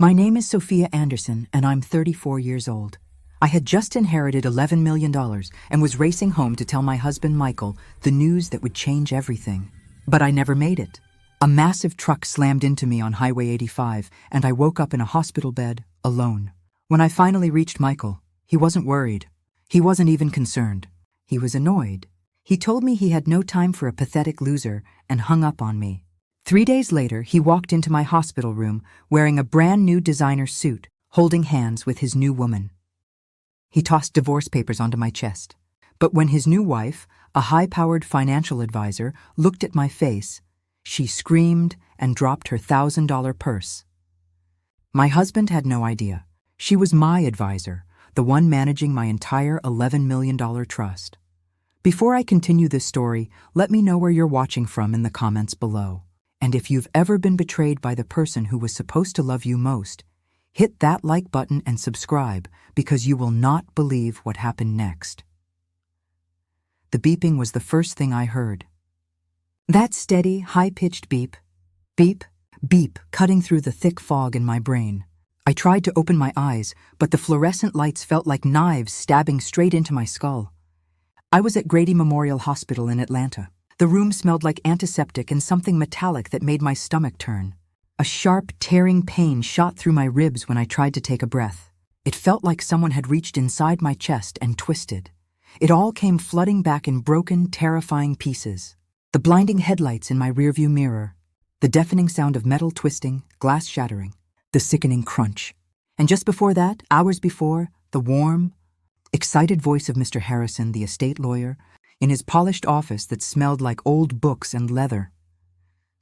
My name is Sophia Anderson, and I'm 34 years old. I had just inherited $11 million and was racing home to tell my husband Michael the news that would change everything. But I never made it. A massive truck slammed into me on Highway 85, and I woke up in a hospital bed, alone. When I finally reached Michael, he wasn't worried. He wasn't even concerned. He was annoyed. He told me he had no time for a pathetic loser and hung up on me. 3 days later, he walked into my hospital room wearing a brand new designer suit, holding hands with his new woman. He tossed divorce papers onto my chest. But when his new wife, a high-powered financial advisor, looked at my face, she screamed and dropped her $1,000 purse. My husband had no idea. She was my advisor, the one managing my entire $11 million trust. Before I continue this story, let me know where you're watching from in the comments below. And if you've ever been betrayed by the person who was supposed to love you most, hit that like button and subscribe, because you will not believe what happened next. The beeping was the first thing I heard. That steady, high-pitched beep, beep, beep, cutting through the thick fog in my brain. I tried to open my eyes, but the fluorescent lights felt like knives stabbing straight into my skull. I was at Grady Memorial Hospital in Atlanta. The room smelled like antiseptic and something metallic that made my stomach turn. A sharp, tearing pain shot through my ribs when I tried to take a breath. It felt like someone had reached inside my chest and twisted. It all came flooding back in broken, terrifying pieces. The blinding headlights in my rearview mirror, the deafening sound of metal twisting, glass shattering, the sickening crunch. And just before that, hours before, the warm, excited voice of Mr. Harrison, the estate lawyer, in his polished office that smelled like old books and leather.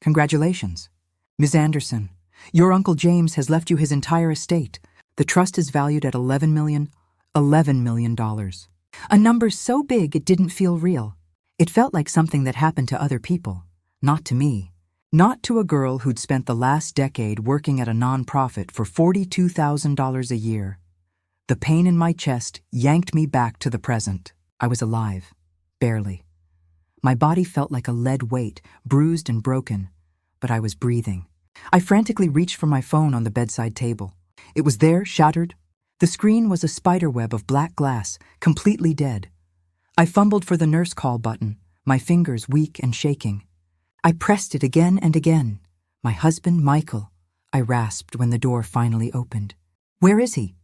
Congratulations, Ms. Anderson. Your Uncle James has left you his entire estate. The trust is valued at $11 million. A number so big it didn't feel real. It felt like something that happened to other people, not to me. Not to a girl who'd spent the last decade working at a nonprofit for $42,000 a year. The pain in my chest yanked me back to the present. I was alive. Barely. My body felt like a lead weight, bruised and broken, but I was breathing. I frantically reached for my phone on the bedside table. It was there, shattered. The screen was a spiderweb of black glass, completely dead. I fumbled for the nurse call button, my fingers weak and shaking. I pressed it again and again. My husband, Michael, I rasped when the door finally opened. Where is he?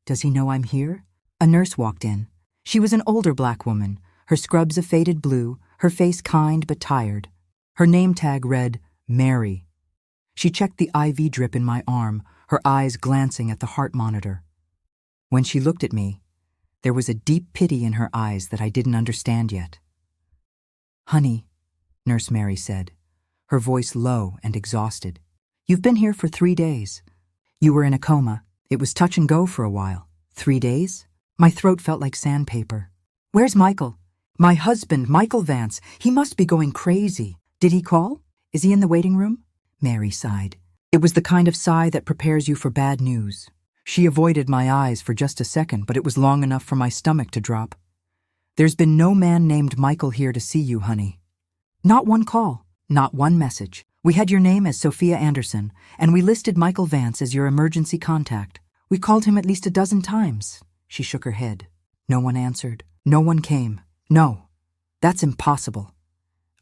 Does he know I'm here? A nurse walked in. She was an older black woman, her scrubs a faded blue, her face kind but tired. Her name tag read, Mary. She checked the IV drip in my arm, her eyes glancing at the heart monitor. When she looked at me, there was a deep pity in her eyes that I didn't understand yet. Honey, Nurse Mary said, her voice low and exhausted. You've been here for 3 days. You were in a coma. It was touch and go for a while. 3 days? My throat felt like sandpaper. Where's Michael? My husband, Michael Vance. He must be going crazy. Did he call? Is he in the waiting room? Mary sighed. It was the kind of sigh that prepares you for bad news. She avoided my eyes for just a second, but it was long enough for my stomach to drop. There's been no man named Michael here to see you, honey. Not one call, not one message. We had your name as Sophia Anderson, and we listed Michael Vance as your emergency contact. We called him at least a dozen times. She shook her head. No one answered. No one came. No, that's impossible.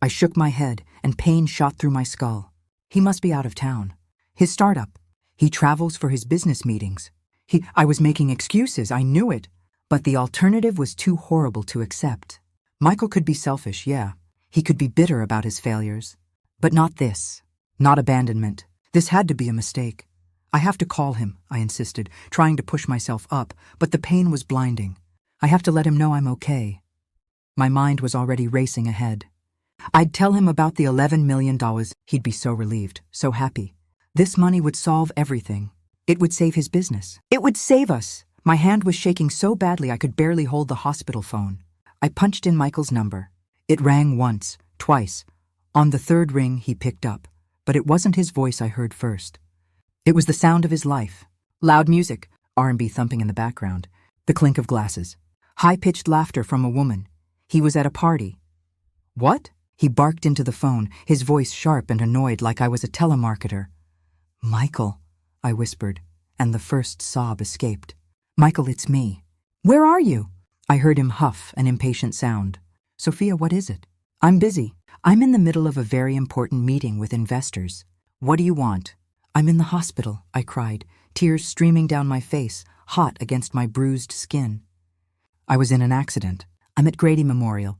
I shook my head, and pain shot through my skull. He must be out of town. His startup. He travels for his business meetings. I was making excuses, I knew it. But the alternative was too horrible to accept. Michael could be selfish, yeah. He could be bitter about his failures. But not this. Not abandonment. This had to be a mistake. I have to call him, I insisted, trying to push myself up, but the pain was blinding. I have to let him know I'm okay. My mind was already racing ahead. I'd tell him about the $11 million. He'd be so relieved, so happy. This money would solve everything. It would save his business. It would save us. My hand was shaking so badly I could barely hold the hospital phone. I punched in Michael's number. It rang once, twice. On the third ring, he picked up, but it wasn't his voice I heard first. It was the sound of his life. Loud music, R&B thumping in the background, the clink of glasses, high-pitched laughter from a woman. He was at a party. What? He barked into the phone, his voice sharp and annoyed like I was a telemarketer. Michael, I whispered, and the first sob escaped. "Michael, it's me." "Where are you?" I heard him huff an impatient sound. "Sophia, what is it?" "I'm busy. I'm in the middle of a very important meeting with investors." "What do you want?" "I'm in the hospital," I cried, tears streaming down my face, hot against my bruised skin. "I was in an accident. I'm at Grady Memorial.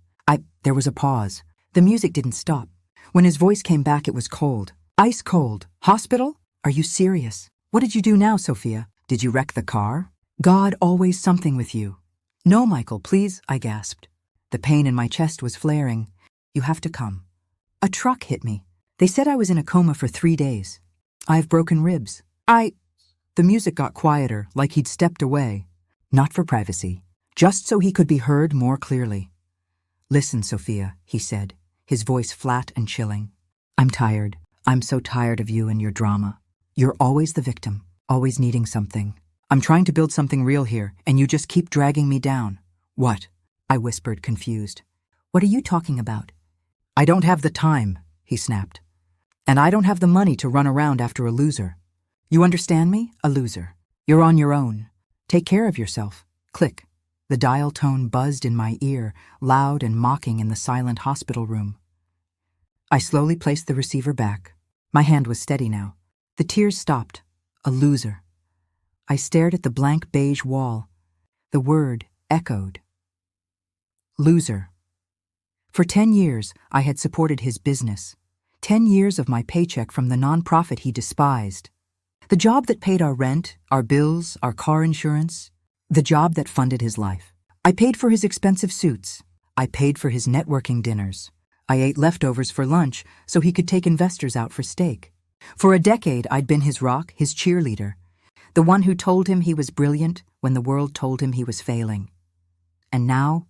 There was a pause. The music didn't stop. When his voice came back, it was cold. Ice cold. Hospital? Are you serious? What did you do now, Sophia? Did you wreck the car? God always something with you." "No, Michael, please," I gasped. The pain in my chest was flaring. "You have to come." "A truck hit me. They said I was in a coma for 3 days. I have broken ribs. The music got quieter, like he'd stepped away. Not for privacy, just so he could be heard more clearly. "Listen, Sophia," he said, his voice flat and chilling. "I'm tired. I'm so tired of you and your drama. You're always the victim, always needing something. I'm trying to build something real here, and you just keep dragging me down." "What?" I whispered, confused. "What are you talking about?" "I don't have the time," he snapped. "And I don't have the money to run around after a loser. You understand me? A loser. You're on your own. Take care of yourself." Click. The dial tone buzzed in my ear, loud and mocking in the silent hospital room. I slowly placed the receiver back. My hand was steady now. The tears stopped. A loser. I stared at the blank beige wall. The word echoed. Loser. For 10 years, I had supported his business. 10 years of my paycheck from the nonprofit he despised. The job that paid our rent, our bills, our car insurance. The job that funded his life. I paid for his expensive suits. I paid for his networking dinners. I ate leftovers for lunch so he could take investors out for steak. For a decade, I'd been his rock, his cheerleader. The one who told him he was brilliant when the world told him he was failing. And now,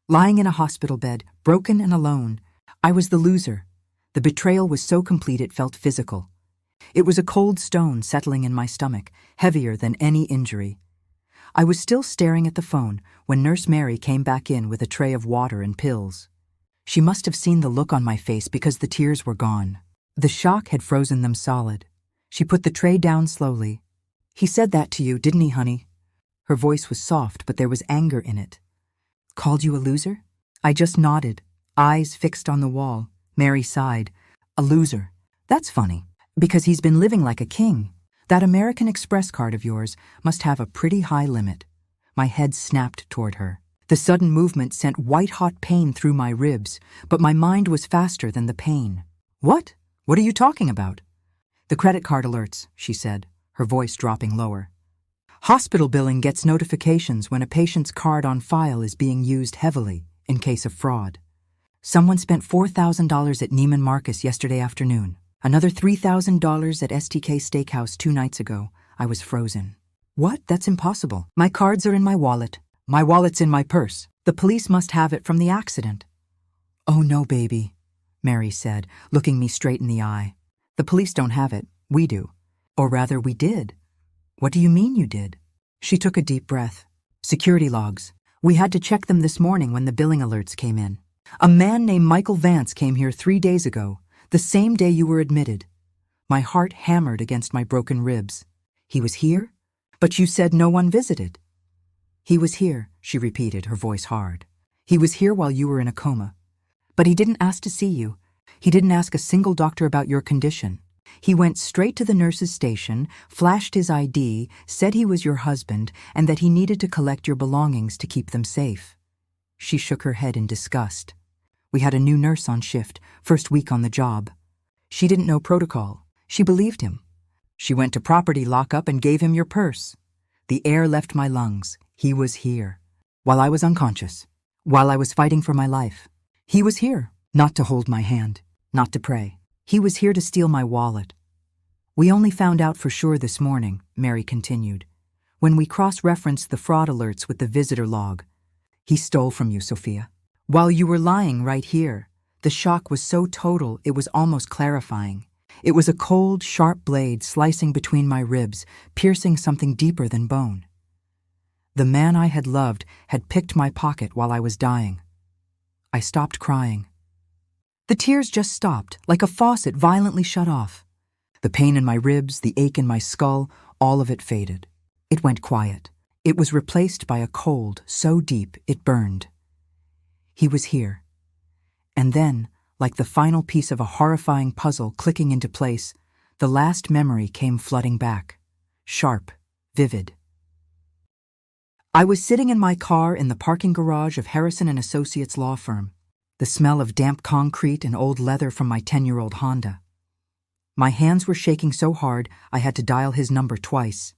lying in a hospital bed, broken and alone, I was the loser. The betrayal was so complete it felt physical. It was a cold stone settling in my stomach, heavier than any injury. I was still staring at the phone when Nurse Mary came back in with a tray of water and pills. She must have seen the look on my face because the tears were gone. The shock had frozen them solid. She put the tray down slowly. "He said that to you, didn't he, honey?" Her voice was soft, but there was anger in it. "Called you a loser?" I just nodded, eyes fixed on the wall. Mary sighed. "A loser. That's funny, because he's been living like a king. That American Express card of yours must have a pretty high limit." My head snapped toward her. The sudden movement sent white-hot pain through my ribs, but my mind was faster than the pain. "What? What are you talking about?" "The credit card alerts," she said, her voice dropping lower. "Hospital billing gets notifications when a patient's card on file is being used heavily in case of fraud. Someone spent $4,000 at Neiman Marcus yesterday afternoon. Another $3,000 at STK Steakhouse 2 nights ago. I was frozen." "What? That's impossible. My cards are in my wallet. My wallet's in my purse. The police must have it from the accident." "Oh no, baby," Mary said, looking me straight in the eye. "The police don't have it. We do. Or rather, we did." "What do you mean you did?" She took a deep breath. "Security logs. We had to check them this morning when the billing alerts came in. A man named Michael Vance came here 3 days ago. The same day you were admitted." My heart hammered against my broken ribs. "He was here? But you said no one visited." "He was here," she repeated, her voice hard. "He was here while you were in a coma. But he didn't ask to see you. He didn't ask a single doctor about your condition. He went straight to the nurse's station, flashed his ID, said he was your husband, and that he needed to collect your belongings to keep them safe." She shook her head in disgust. "We had a new nurse on shift, first week on the job. She didn't know protocol. She believed him. She went to property lockup and gave him your purse. The air left my lungs. He was here. While I was unconscious. While I was fighting for my life. He was here, not to hold my hand, not to pray. He was here to steal my wallet." "We only found out for sure this morning," Mary continued, "when we cross-referenced the fraud alerts with the visitor log. He stole from you, Sophia. While you were lying right here, the shock was so total it was almost clarifying. It was a cold, sharp blade slicing between my ribs, piercing something deeper than bone. The man I had loved had picked my pocket while I was dying. I stopped crying. The tears just stopped, like a faucet violently shut off. The pain in my ribs, the ache in my skull, all of it faded. It went quiet. It was replaced by a cold so deep it burned. He was here. And then, like the final piece of a horrifying puzzle clicking into place, the last memory came flooding back. Sharp, vivid. I was sitting in my car in the parking garage of Harrison & Associates law firm, the smell of damp concrete and old leather from my 10-year-old Honda. My hands were shaking so hard I had to dial his number twice.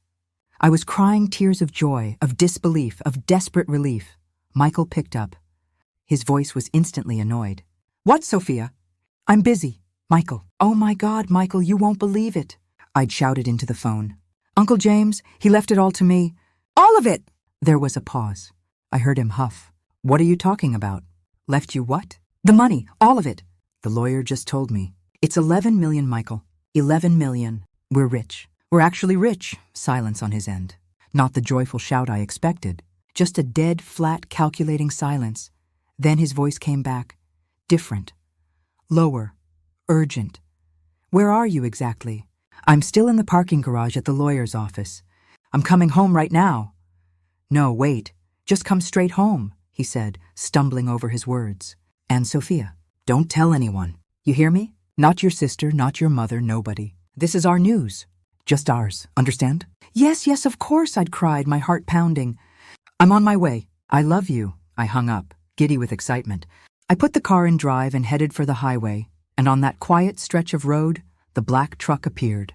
I was crying tears of joy, of disbelief, of desperate relief. Michael picked up. His voice was instantly annoyed. "What, Sophia?" "I'm busy." "Michael." "Oh my God, Michael, you won't believe it." I'd shouted into the phone. "Uncle James, he left it all to me." "All of it!" There was a pause. I heard him huff. "What are you talking about?" "Left you what?" "The money, all of it." "The lawyer just told me." "It's 11 million, Michael. 11 million. We're rich. We're actually rich." Silence on his end. Not the joyful shout I expected. Just a dead, flat, calculating silence. Then his voice came back. Different. Lower. Urgent. "Where are you exactly?" "I'm still in the parking garage at the lawyer's office. I'm coming home right now." "No, wait. Just come straight home," he said, stumbling over his words. "And Sophia, don't tell anyone. You hear me? Not your sister, not your mother, nobody. This is our news. Just ours, understand?" "Yes, yes, of course," I'd cried, my heart pounding. "I'm on my way. I love you." I hung up, giddy with excitement. I put the car in drive and headed for the highway, and on that quiet stretch of road, the black truck appeared.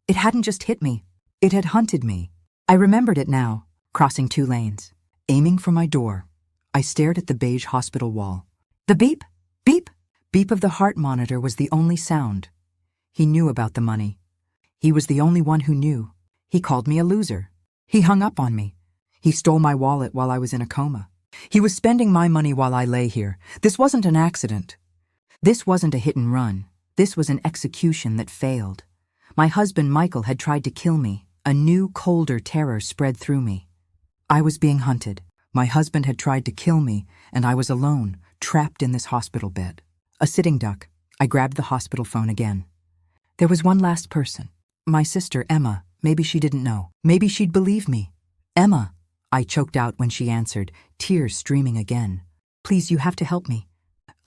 It hadn't just hit me. It had hunted me. I remembered it now, crossing 2 lanes, aiming for my door. I stared at the beige hospital wall. The beep, beep, beep of the heart monitor was the only sound. He knew about the money. He was the only one who knew. He called me a loser. He hung up on me. He stole my wallet while I was in a coma. He was spending my money while I lay here. This wasn't an accident. This wasn't a hit and run. This was an execution that failed. My husband, Michael, had tried to kill me. A new, colder terror spread through me. I was being hunted. My husband had tried to kill me, and I was alone, trapped in this hospital bed. A sitting duck. I grabbed the hospital phone again. There was one last person. My sister, Emma. Maybe she didn't know. Maybe she'd believe me. "Emma," I choked out when she answered, tears streaming again. "Please, you have to help me.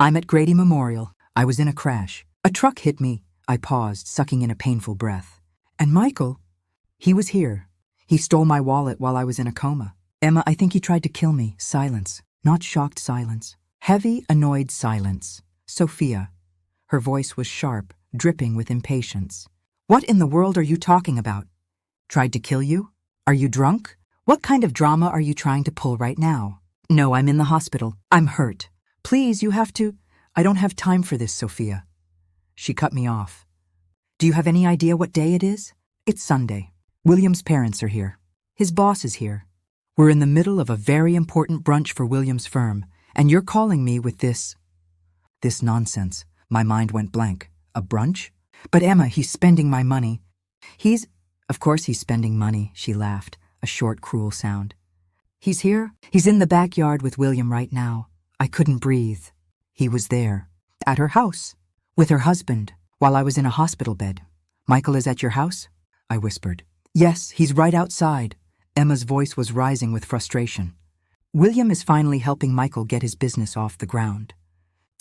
I'm at Grady Memorial. I was in a crash. A truck hit me." I paused, sucking in a painful breath. "And Michael?" "He was here. He stole my wallet while I was in a coma." "Emma, I think he tried to kill me." Silence. Not shocked silence. Heavy, annoyed silence. "Sophia." Her voice was sharp, dripping with impatience. "What in the world are you talking about? Tried to kill you? Are you drunk? What kind of drama are you trying to pull right now?" "No, I'm in the hospital. I'm hurt. Please, you have to—" "I don't have time for this, Sophia." She cut me off. "Do you have any idea what day it is?" "It's Sunday. William's parents are here. His boss is here. We're in the middle of a very important brunch for William's firm, and you're calling me with this nonsense." My mind went blank. A brunch? "But Emma, he's spending my money." Of course he's spending money," she laughed, a short, cruel sound. "He's here? He's in the backyard with William right now." I couldn't breathe. He was there. At her house. With her husband, while I was in a hospital bed. "Michael is at your house?" I whispered. "Yes, he's right outside." Emma's voice was rising with frustration. "William is finally helping Michael get his business off the ground.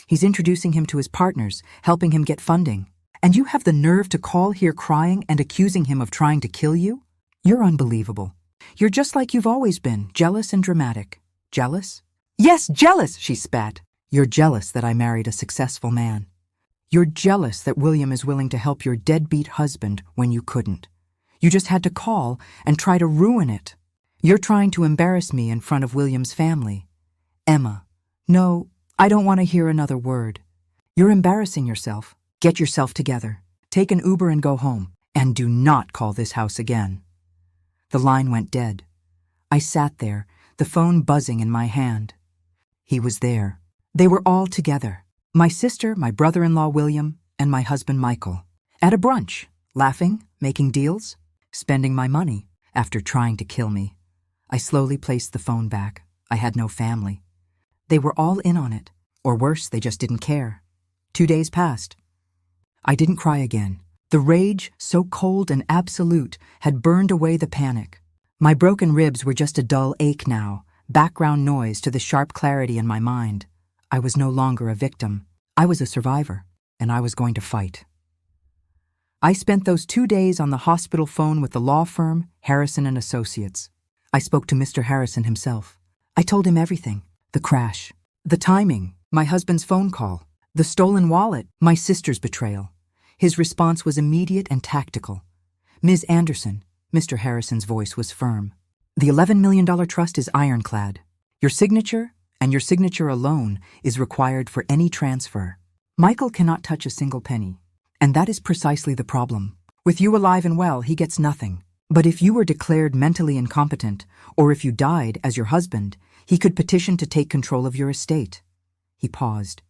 He's introducing him to his partners, helping him get funding. And you have the nerve to call here crying and accusing him of trying to kill you? You're unbelievable. You're just like you've always been, jealous and dramatic." "Jealous?" "Yes, jealous," she spat. "You're jealous that I married a successful man. You're jealous that William is willing to help your deadbeat husband when you couldn't. You just had to call and try to ruin it. You're trying to embarrass me in front of William's family." "Emma, no, I don't want to hear another word. You're embarrassing yourself. Get yourself together. Take an Uber and go home. And do not call this house again." The line went dead. I sat there, the phone buzzing in my hand. He was there. They were all together. My sister, my brother-in-law William, and my husband Michael. At a brunch, laughing, making deals, spending my money after trying to kill me. I slowly placed the phone back. I had no family. They were all in on it. Or worse, they just didn't care. 2 days passed. I didn't cry again. The rage, so cold and absolute, had burned away the panic. My broken ribs were just a dull ache now, background noise to the sharp clarity in my mind. I was no longer a victim. I was a survivor, and I was going to fight. I spent those 2 days on the hospital phone with the law firm, Harrison and Associates. I spoke to Mr. Harrison himself. I told him everything. The crash, the timing, my husband's phone call, the stolen wallet, my sister's betrayal. His response was immediate and tactical. Ms. Anderson, Mr. Harrison's voice was firm. The $11 million trust is ironclad. Your signature, and your signature alone, is required for any transfer. Michael cannot touch a single penny. And that is precisely the problem. With you alive and well, he gets nothing. But if you were declared mentally incompetent, or if you died as your husband, he could petition to take control of your estate. He paused.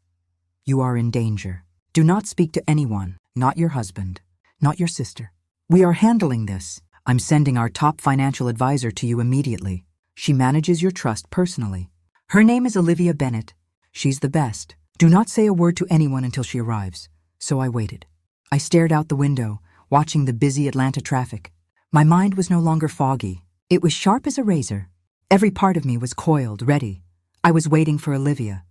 You are in danger. Do not speak to anyone, not your husband, not your sister. We are handling this. I'm sending our top financial advisor to you immediately. She manages your trust personally. Her name is Olivia Bennett. She's the best. Do not say a word to anyone until she arrives. So I waited. I stared out the window, watching the busy Atlanta traffic. My mind was no longer foggy. It was sharp as a razor. Every part of me was coiled, ready. I was waiting for Olivia.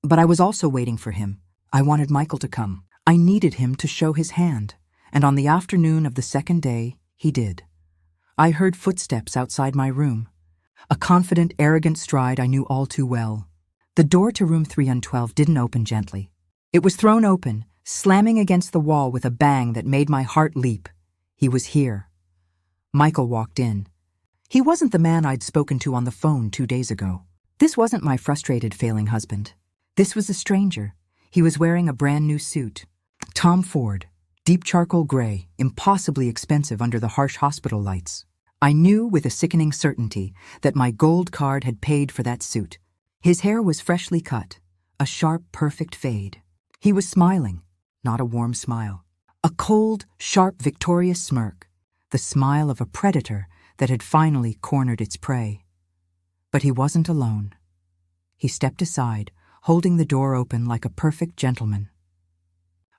But I was also waiting for him. I wanted Michael to come. I needed him to show his hand. And on the afternoon of the second day, he did. I heard footsteps outside my room. A confident, arrogant stride I knew all too well. The door to room 312 didn't open gently. It was thrown open, slamming against the wall with a bang that made my heart leap. He was here. Michael walked in. He wasn't the man I'd spoken to on the phone 2 days ago. This wasn't my frustrated, failing husband. This was a stranger. He was wearing a brand new suit. Tom Ford, deep charcoal gray, impossibly expensive under the harsh hospital lights. I knew with a sickening certainty that my gold card had paid for that suit. His hair was freshly cut, a sharp, perfect fade. He was smiling. Not a warm smile. A cold, sharp, victorious smirk. The smile of a predator that had finally cornered its prey. But he wasn't alone. He stepped aside, holding the door open like a perfect gentleman.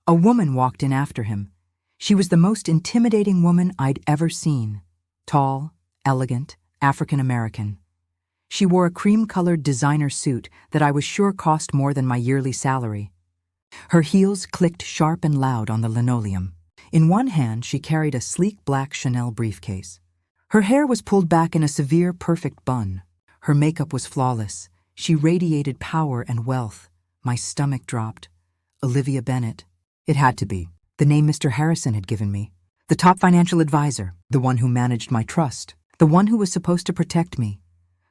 A woman walked in after him. She was the most intimidating woman I'd ever seen. Tall, elegant, African-American. She wore a cream-colored designer suit that I was sure cost more than my yearly salary. Her heels clicked sharp and loud on the linoleum. In one hand, she carried a sleek black Chanel briefcase. Her hair was pulled back in a severe, perfect bun. Her makeup was flawless. She radiated power and wealth. My stomach dropped. Olivia Bennett. It had to be. The name Mr. Harrison had given me. The top financial advisor. The one who managed my trust. The one who was supposed to protect me.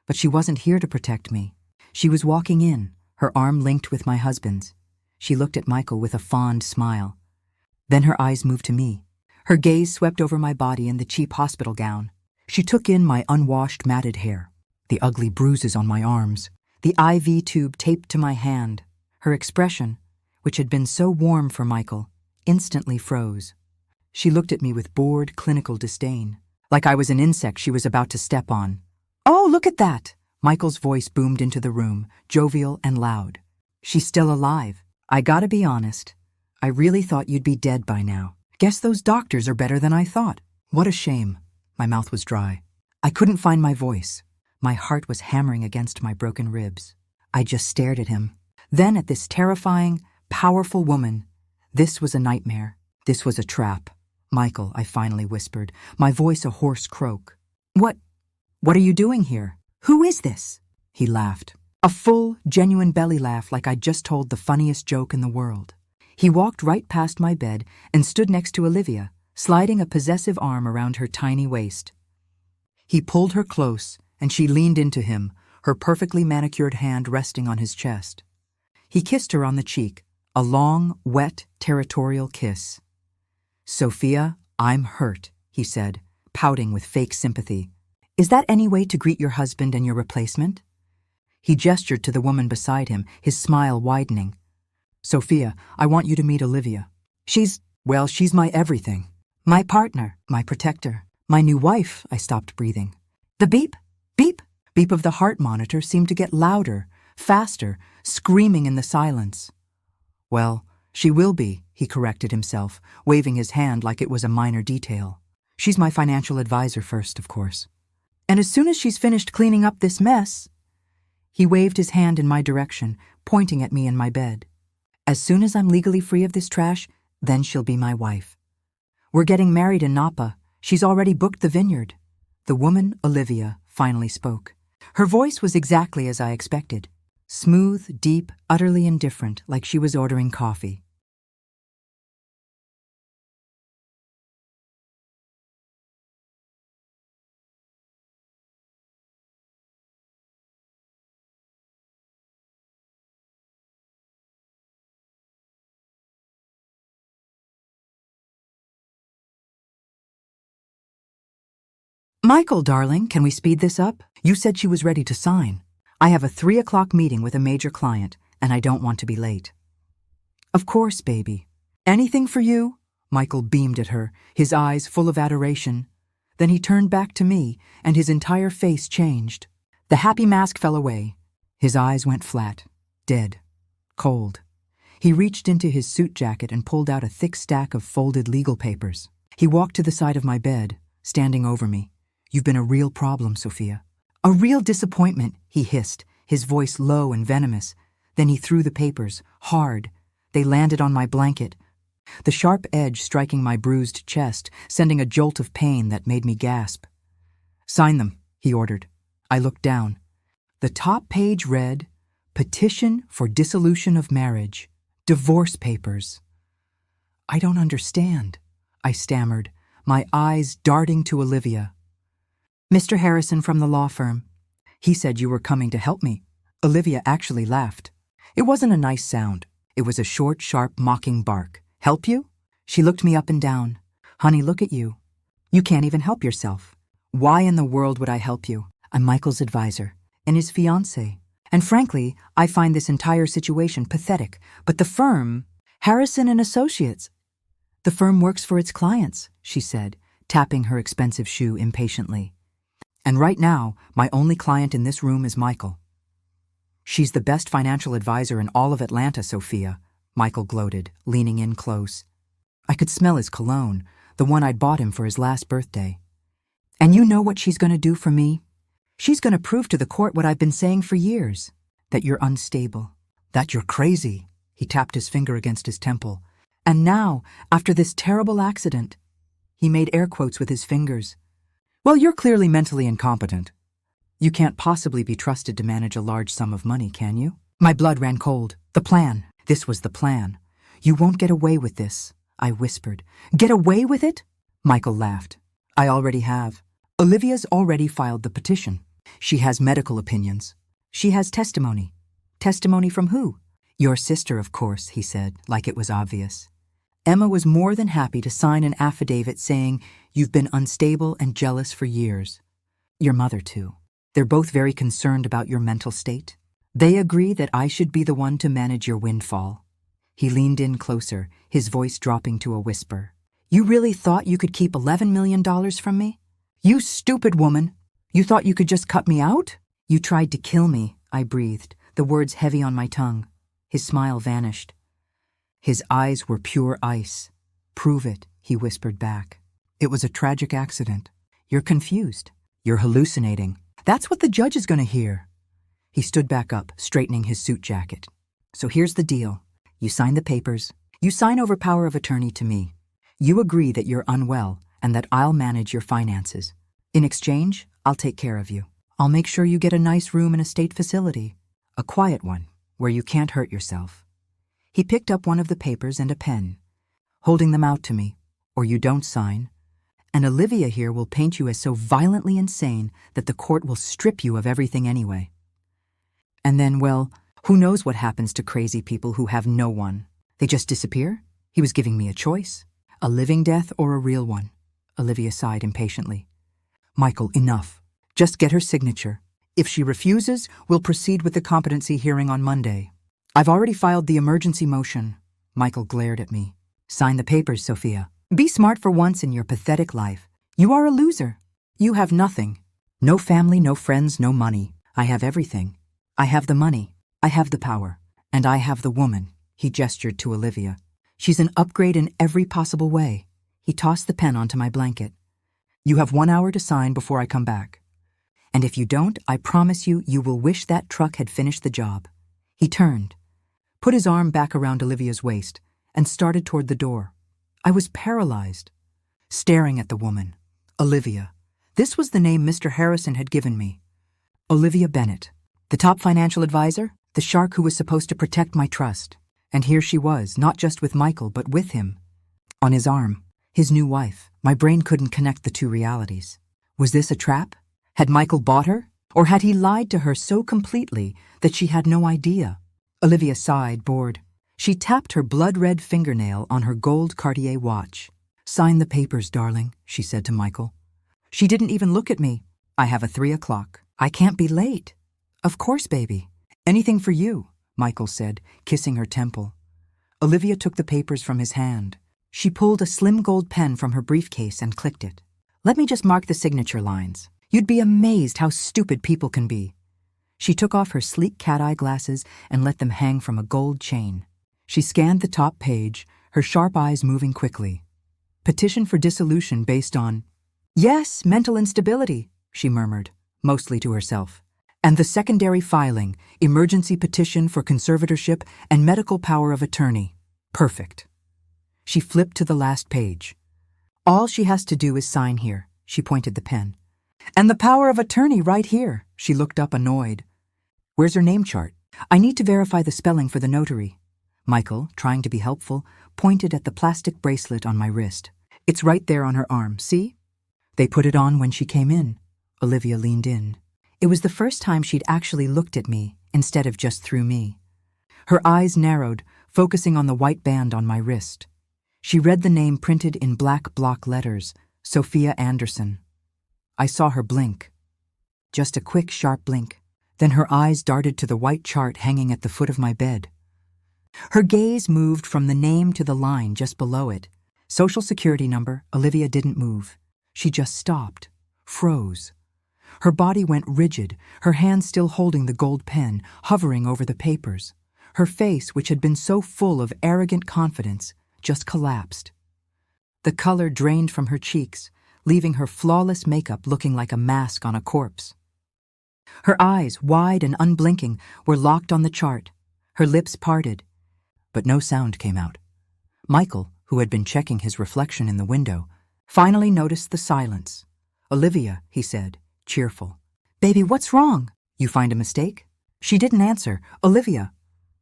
But she wasn't here to protect me. She was walking in, her arm linked with my husband's. She looked at Michael with a fond smile. Then her eyes moved to me. Her gaze swept over my body in the cheap hospital gown. She took in my unwashed, matted hair, the ugly bruises on my arms, the IV tube taped to my hand. Her expression, which had been so warm for Michael, instantly froze. She looked at me with bored, clinical disdain, like I was an insect she was about to step on. "Oh, look at that!" Michael's voice boomed into the room, jovial and loud. "She's still alive. I gotta be honest. I really thought you'd be dead by now. Guess those doctors are better than I thought. What a shame." My mouth was dry. I couldn't find my voice. My heart was hammering against my broken ribs. I just stared at him. Then at this terrifying, powerful woman. This was a nightmare. This was a trap. "Michael," I finally whispered, my voice a hoarse croak. What are you doing here? Who is this?" He laughed. A full, genuine belly laugh like I'd just told the funniest joke in the world. He walked right past my bed and stood next to Olivia, sliding a possessive arm around her tiny waist. He pulled her close, and she leaned into him, her perfectly manicured hand resting on his chest. He kissed her on the cheek, a long, wet, territorial kiss. "Sophia, I'm hurt," he said, pouting with fake sympathy. "Is that any way to greet your husband and your replacement?" He gestured to the woman beside him, his smile widening. "Sophia, I want you to meet Olivia. She's my everything. My partner, my protector, my new wife." I stopped breathing. The beep, beep, beep of the heart monitor seemed to get louder, faster, screaming in the silence. "Well, She will be, he corrected himself, waving his hand like it was a minor detail. She's my financial advisor first, of course. And as soon as she's finished cleaning up this mess, he waved his hand in my direction, pointing at me in my bed. As soon as I'm legally free of this trash, then she'll be my wife. We're getting married in Napa. She's already booked the vineyard. The woman, Olivia, finally spoke. Her voice was exactly as I expected. Smooth, deep, utterly indifferent, like she was ordering coffee. Michael, darling, can we speed this up? You said she was ready to sign. I have a 3 o'clock meeting with a major client, and I don't want to be late. Of course, baby. Anything for you? Michael beamed at her, his eyes full of adoration. Then he turned back to me, and his entire face changed. The happy mask fell away. His eyes went flat, dead, cold. He reached into his suit jacket and pulled out a thick stack of folded legal papers. He walked to the side of my bed, standing over me. You've been a real problem, Sophia. A real disappointment, he hissed, his voice low and venomous. Then he threw the papers, hard. They landed on my blanket, the sharp edge striking my bruised chest, sending a jolt of pain that made me gasp. Sign them, he ordered. I looked down. The top page read, Petition for Dissolution of Marriage. Divorce Papers. I don't understand, I stammered, my eyes darting to Olivia. Mr. Harrison from the law firm. He said you were coming to help me. Olivia actually laughed. It wasn't a nice sound. It was a short, sharp, mocking bark. Help you? She looked me up and down. Honey, look at you. You can't even help yourself. Why in the world would I help you? I'm Michael's advisor and his fiancée. And frankly, I find this entire situation pathetic. But the firm, Harrison and Associates. The firm works for its clients, she said, tapping her expensive shoe impatiently. And right now, my only client in this room is Michael. She's the best financial advisor in all of Atlanta, Sophia, Michael gloated, leaning in close. I could smell his cologne, the one I'd bought him for his last birthday. And you know what she's going to do for me? She's going to prove to the court what I've been saying for years, that you're unstable, that you're crazy. He tapped his finger against his temple. And now, after this terrible accident, he made air quotes with his fingers. Well, you're clearly mentally incompetent. You can't possibly be trusted to manage a large sum of money, can you? My blood ran cold. The plan. This was the plan. You won't get away with this, I whispered. Get away with it? Michael laughed. I already have. Olivia's already filed the petition. She has medical opinions. She has testimony. Testimony from who? Your sister, of course, he said, like it was obvious. Emma was more than happy to sign an affidavit saying, you've been unstable and jealous for years. Your mother, too. They're both very concerned about your mental state. They agree that I should be the one to manage your windfall. He leaned in closer, his voice dropping to a whisper. You really thought you could keep $11 million from me? You stupid woman! You thought you could just cut me out? You tried to kill me, I breathed, the words heavy on my tongue. His smile vanished. His eyes were pure ice. Prove it, he whispered back. It was a tragic accident. You're confused. You're hallucinating. That's what the judge is going to hear. He stood back up, straightening his suit jacket. So here's the deal. You sign the papers. You sign over power of attorney to me. You agree that you're unwell and that I'll manage your finances. In exchange, I'll take care of you. I'll make sure you get a nice room in a state facility. A quiet one, where you can't hurt yourself. He picked up one of the papers and a pen, holding them out to me. Or you don't sign. And Olivia here will paint you as so violently insane that the court will strip you of everything anyway. And then, well, who knows what happens to crazy people who have no one? They just disappear? He was giving me a choice. A living death or a real one. Olivia sighed impatiently. Michael, enough. Just get her signature. If she refuses, we'll proceed with the competency hearing on Monday. I've already filed the emergency motion. Michael glared at me. Sign the papers, Sophia. Be smart for once in your pathetic life. You are a loser. You have nothing. No family, no friends, no money. I have everything. I have the money. I have the power. And I have the woman. He gestured to Olivia. She's an upgrade in every possible way. He tossed the pen onto my blanket. You have 1 hour to sign before I come back. And if you don't, I promise you, you will wish that truck had finished the job. He turned, put his arm back around Olivia's waist, and started toward the door. I was paralyzed, staring at the woman. Olivia. This was the name Mr. Harrison had given me. Olivia Bennett, the top financial advisor, the shark who was supposed to protect my trust. And here she was, not just with Michael, but with him. On his arm, his new wife. My brain couldn't connect the two realities. Was this a trap? Had Michael bought her? Or had he lied to her so completely that she had no idea? Olivia sighed, bored. She tapped her blood-red fingernail on her gold Cartier watch. Sign the papers, darling, she said to Michael. She didn't even look at me. I have a 3 o'clock. I can't be late. Of course, baby. Anything for you, Michael said, kissing her temple. Olivia took the papers from his hand. She pulled a slim gold pen from her briefcase and clicked it. Let me just mark the signature lines. You'd be amazed how stupid people can be. She took off her sleek cat-eye glasses and let them hang from a gold chain. She scanned the top page, her sharp eyes moving quickly. Petition for dissolution based on... Yes, mental instability, she murmured, mostly to herself. And the secondary filing, emergency petition for conservatorship and medical power of attorney. Perfect. She flipped to the last page. All she has to do is sign here, she pointed the pen. And the power of attorney right here, she looked up annoyed. Where's her name chart? I need to verify the spelling for the notary. Michael, trying to be helpful, pointed at the plastic bracelet on my wrist. It's right there on her arm, see? They put it on when she came in. Olivia leaned in. It was the first time she'd actually looked at me, instead of just through me. Her eyes narrowed, focusing on the white band on my wrist. She read the name printed in black block letters, Sophia Anderson. I saw her blink. Just a quick, sharp blink. Then her eyes darted to the white chart hanging at the foot of my bed. Her gaze moved from the name to the line just below it. Social Security number. Olivia didn't move. She just stopped, froze. Her body went rigid, her hand still holding the gold pen, hovering over the papers. Her face, which had been so full of arrogant confidence, just collapsed. The color drained from her cheeks, leaving her flawless makeup looking like a mask on a corpse. Her eyes, wide and unblinking, were locked on the chart. Her lips parted, but no sound came out. Michael, who had been checking his reflection in the window, finally noticed the silence. Olivia, he said, cheerful. Baby, what's wrong? You find a mistake? She didn't answer. Olivia.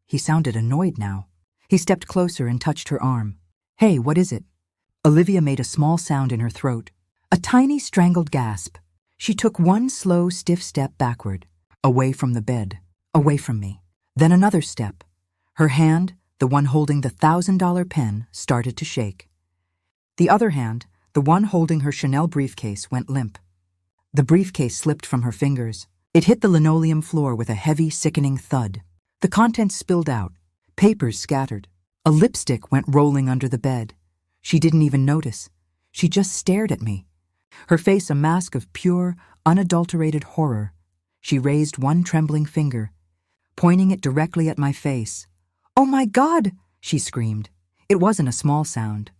He sounded annoyed now. He stepped closer and touched her arm. Hey, what is it? Olivia made a small sound in her throat. A tiny strangled gasp. She took one slow, stiff step backward, away from the bed, away from me. Then another step. Her hand, the one holding the $1,000 pen, started to shake. The other hand, the one holding her Chanel briefcase, went limp. The briefcase slipped from her fingers. It hit the linoleum floor with a heavy, sickening thud. The contents spilled out. Papers scattered. A lipstick went rolling under the bed. She didn't even notice. She just stared at me. Her face a mask of pure, unadulterated horror. She raised one trembling finger, pointing it directly at my face. "Oh my God!" she screamed. It wasn't a small sound.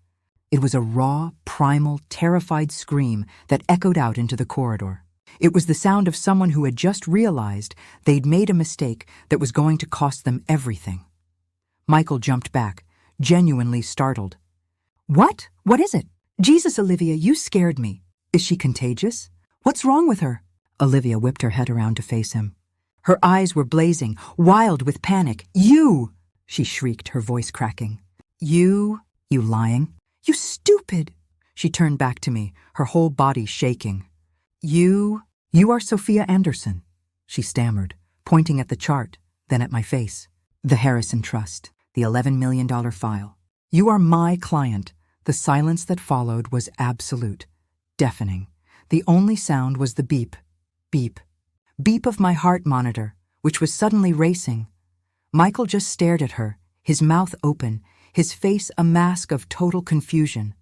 It was a raw, primal, terrified scream that echoed out into the corridor. It was the sound of someone who had just realized they'd made a mistake that was going to cost them everything. Michael jumped back, genuinely startled. "What? What is it? Jesus, Olivia, you scared me. Is she contagious? What's wrong with her?" Olivia whipped her head around to face him. Her eyes were blazing, wild with panic. "You!" she shrieked, her voice cracking. You lying. You stupid!" She turned back to me, her whole body shaking. You are Sophia Anderson," she stammered, pointing at the chart, then at my face. "The Harrison Trust, the $11 million file. You are my client." The silence that followed was absolute, deafening. The only sound was the beep, beep, beep of my heart monitor, which was suddenly racing. Michael just stared at her, his mouth open, his face a mask of total confusion.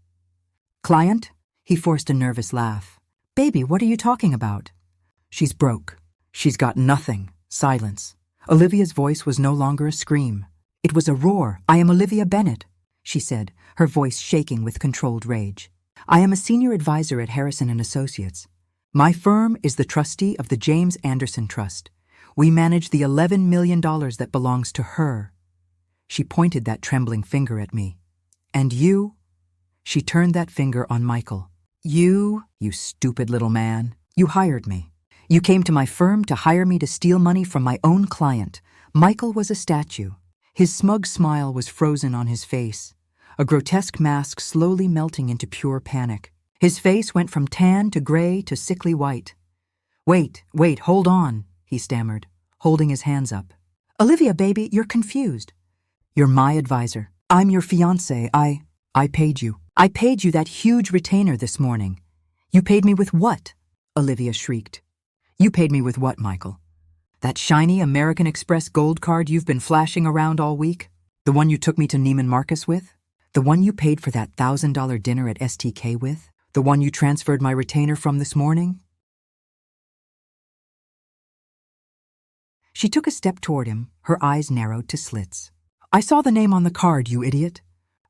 "Client?" He forced a nervous laugh. "Baby, what are you talking about?" "She's broke. She's got nothing." Silence. Olivia's voice was no longer a scream. It was a roar. "I am Olivia Bennett. she said, her voice shaking with controlled rage. "I am a senior advisor at Harrison & Associates. My firm is the trustee of the James Anderson Trust. We manage the $11 million that belongs to her." She pointed that trembling finger at me. "And you?" She turned that finger on Michael. You stupid little man. You hired me. You came to my firm to hire me to steal money from my own client." Michael was a statue. His smug smile was frozen on his face, a grotesque mask slowly melting into pure panic. His face went from tan to gray to sickly white. Wait, hold on," he stammered, holding his hands up. "Olivia, baby, you're confused. You're my advisor. I'm your fiancé. I paid you. I paid you that huge retainer this morning." "You paid me with what?" Olivia shrieked. "You paid me with what, Michael? That shiny American Express gold card you've been flashing around all week? The one you took me to Neiman Marcus with? The one you paid for that $1,000 dinner at STK with? The one you transferred my retainer from this morning?" She took a step toward him, her eyes narrowed to slits. "I saw the name on the card, you idiot.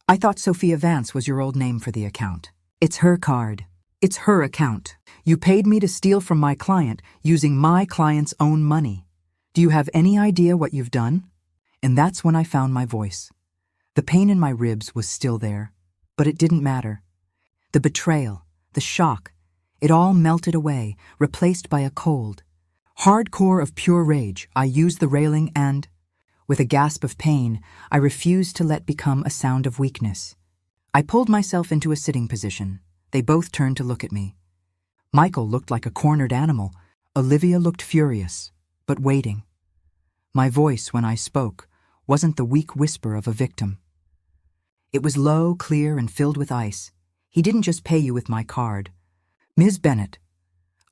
I thought Sophia Vance was your old name for the account. It's her card. It's her account. You paid me to steal from my client using my client's own money. Do you have any idea what you've done?" And that's when I found my voice. The pain in my ribs was still there, but it didn't matter. The betrayal, the shock, it all melted away, replaced by a cold, hard core of pure rage. I used the railing and, with a gasp of pain, I refused to let become a sound of weakness. I pulled myself into a sitting position. They both turned to look at me. Michael looked like a cornered animal. Olivia looked furious, but waiting. My voice, when I spoke, wasn't the weak whisper of a victim. It was low, clear, and filled with ice. "He didn't just pay you with my card. Ms. Bennett."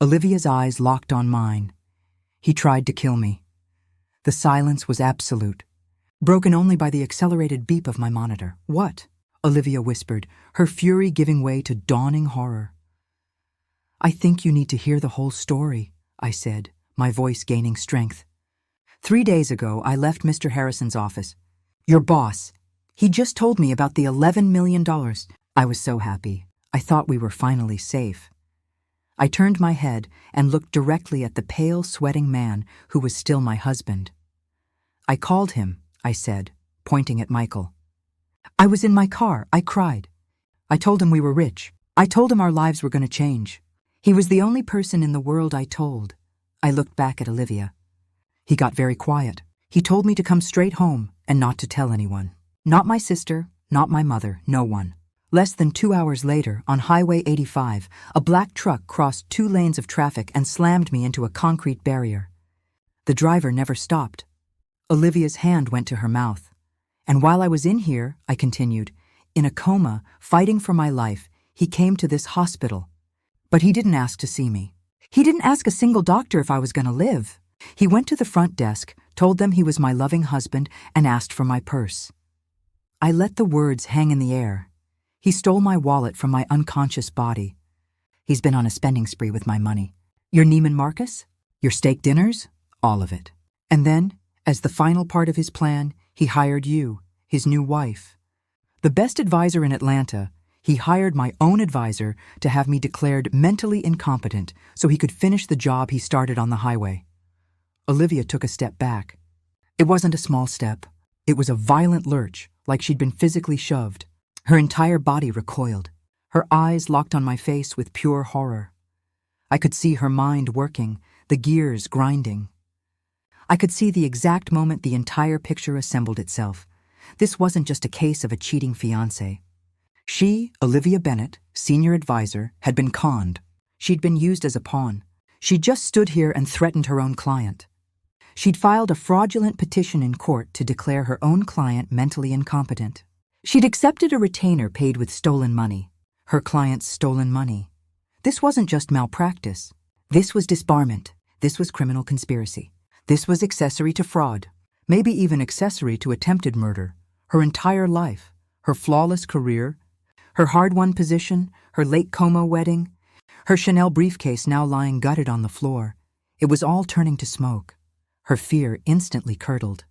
Olivia's eyes locked on mine. "He tried to kill me." The silence was absolute, broken only by the accelerated beep of my monitor. "What?" Olivia whispered, her fury giving way to dawning horror. "I think you need to hear the whole story," I said, my voice gaining strength. 3 days ago, I left Mr. Harrison's office. Your boss. He just told me about the $11 million. I was so happy. I thought we were finally safe. I turned my head and looked directly at the pale, sweating man who was still my husband. "I called him," I said, pointing at Michael. "I was in my car. I cried. I told him we were rich. I told him our lives were going to change. He was the only person in the world I told." I looked back at Olivia. "He got very quiet. He told me to come straight home and not to tell anyone. Not my sister, not my mother, no one." Less than 2 hours later, on Highway 85, a black truck crossed 2 lanes of traffic and slammed me into a concrete barrier. The driver never stopped. Olivia's hand went to her mouth. "And while I was in here," I continued, "in a coma, fighting for my life, he came to this hospital. But he didn't ask to see me. He didn't ask a single doctor if I was going to live. He went to the front desk, told them he was my loving husband, and asked for my purse." I let the words hang in the air. He stole my wallet from my unconscious body. He's been on a spending spree with my money. Your Neiman Marcus? Your steak dinners? All of it. And then, as the final part of his plan, he hired you, his new wife. The best advisor in Atlanta, he hired my own advisor to have me declared mentally incompetent so he could finish the job he started on the highway. Olivia took a step back. It wasn't a small step. It was a violent lurch, like she'd been physically shoved. Her entire body recoiled. Her eyes locked on my face with pure horror. I could see her mind working, the gears grinding. I could see the exact moment the entire picture assembled itself. This wasn't just a case of a cheating fiancé. She, Olivia Bennett, senior advisor, had been conned. She'd been used as a pawn. She'd just stood here and threatened her own client. She'd filed a fraudulent petition in court to declare her own client mentally incompetent. She'd accepted a retainer paid with stolen money. Her client's stolen money. This wasn't just malpractice. This was disbarment. This was criminal conspiracy. This was accessory to fraud. Maybe even accessory to attempted murder. Her entire life, her flawless career, her hard-won position, her late coma wedding, her Chanel briefcase now lying gutted on the floor. It was all turning to smoke. Her fear instantly curdled.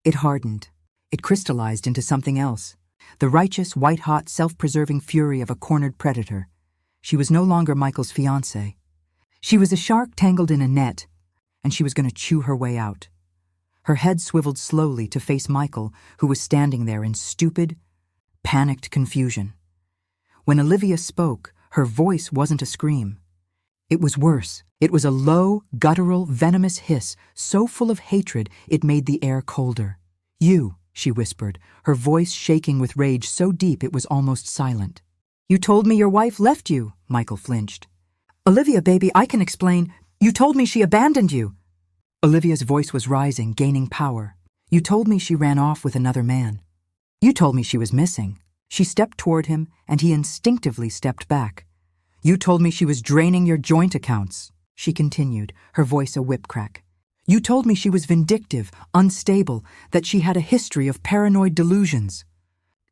It hardened. It crystallized into something else. the righteous, white-hot, self-preserving fury of a cornered predator. She was no longer Michael's fiancée. She was a shark tangled in a net, and she was going to chew her way out. Her head swiveled slowly to face Michael, who was standing there in stupid, panicked confusion. When Olivia spoke, her voice wasn't a scream. It was worse. It was a low, guttural, venomous hiss, so full of hatred it made the air colder. "You," she whispered, her voice shaking with rage so deep it was almost silent. "You told me your wife left you," Michael flinched. "Olivia, baby, I can explain. You told me she abandoned you." Olivia's voice was rising, gaining power. "You told me she ran off with another man. You told me she was missing." She stepped toward him, and he instinctively stepped back. "You told me she was draining your joint accounts," she continued, her voice a whip crack. "You told me she was vindictive, unstable, that she had a history of paranoid delusions."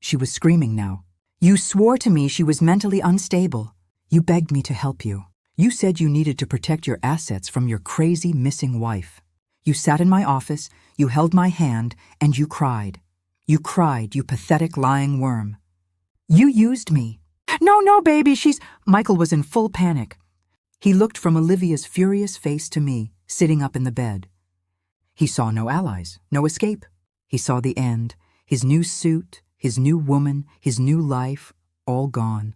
She was screaming now. "You swore to me she was mentally unstable. You begged me to help you. You said you needed to protect your assets from your crazy missing wife. You sat in my office, you held my hand, and you cried. You cried, you pathetic lying worm. You used me." No, baby, Michael was in full panic. He looked from Olivia's furious face to me, sitting up in the bed. He saw no allies, no escape. He saw the end, his new suit, his new woman, his new life, all gone.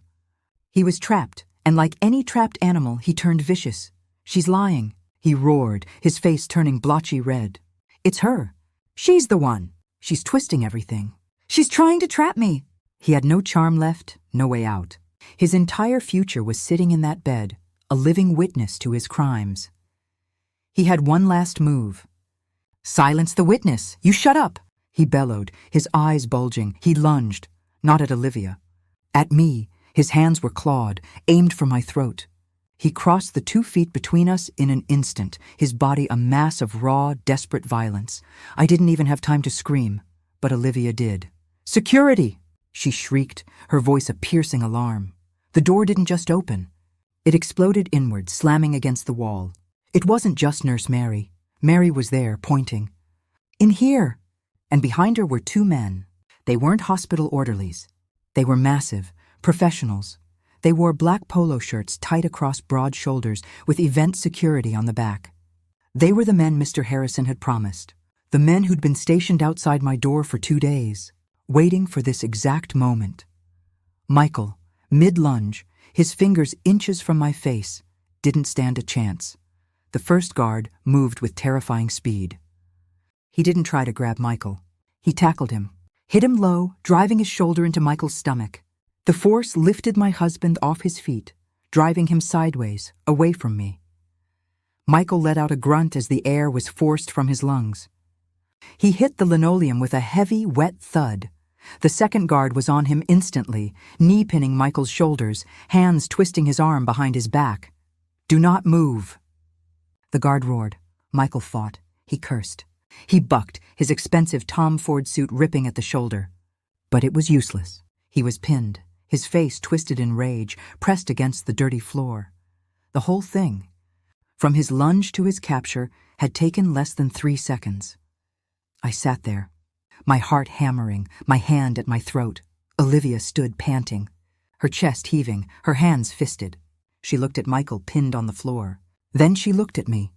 He was trapped, and like any trapped animal, he turned vicious. "She's lying," he roared, his face turning blotchy red. "It's her. She's the one. She's twisting everything. She's trying to trap me." He had no charm left, no way out. His entire future was sitting in that bed, a living witness to his crimes. He had one last move. "Silence the witness! You shut up!" he bellowed, his eyes bulging. He lunged, not at Olivia. At me, his hands were clawed, aimed for my throat. He crossed the 2 feet between us in an instant, his body a mass of raw, desperate violence. I didn't even have time to scream, but Olivia did. "Security!" she shrieked, her voice a piercing alarm. The door didn't just open. It exploded inward, slamming against the wall. It wasn't just Nurse Mary. Mary was there, pointing. "In here!" And behind her were 2 men. They weren't hospital orderlies. They were massive, professionals. They wore black polo shirts tight across broad shoulders with event security on the back. They were the men Mr. Harrison had promised. The men who'd been stationed outside my door for 2 days, waiting for this exact moment. Michael, mid-lunge, his fingers inches from my face, didn't stand a chance. The first guard moved with terrifying speed. He didn't try to grab Michael. He tackled him, hit him low, driving his shoulder into Michael's stomach. The force lifted my husband off his feet, driving him sideways, away from me. Michael let out a grunt as the air was forced from his lungs. He hit the linoleum with a heavy, wet thud. The second guard was on him instantly, knee-pinning Michael's shoulders, hands twisting his arm behind his back. "Do not move." The guard roared. Michael fought. He cursed. He bucked, his expensive Tom Ford suit ripping at the shoulder. But it was useless. He was pinned, his face twisted in rage, pressed against the dirty floor. The whole thing, from his lunge to his capture, had taken less than 3 seconds. I sat there, my heart hammering, my hand at my throat. Olivia stood panting, her chest heaving, her hands fisted. She looked at Michael pinned on the floor. Then she looked at me.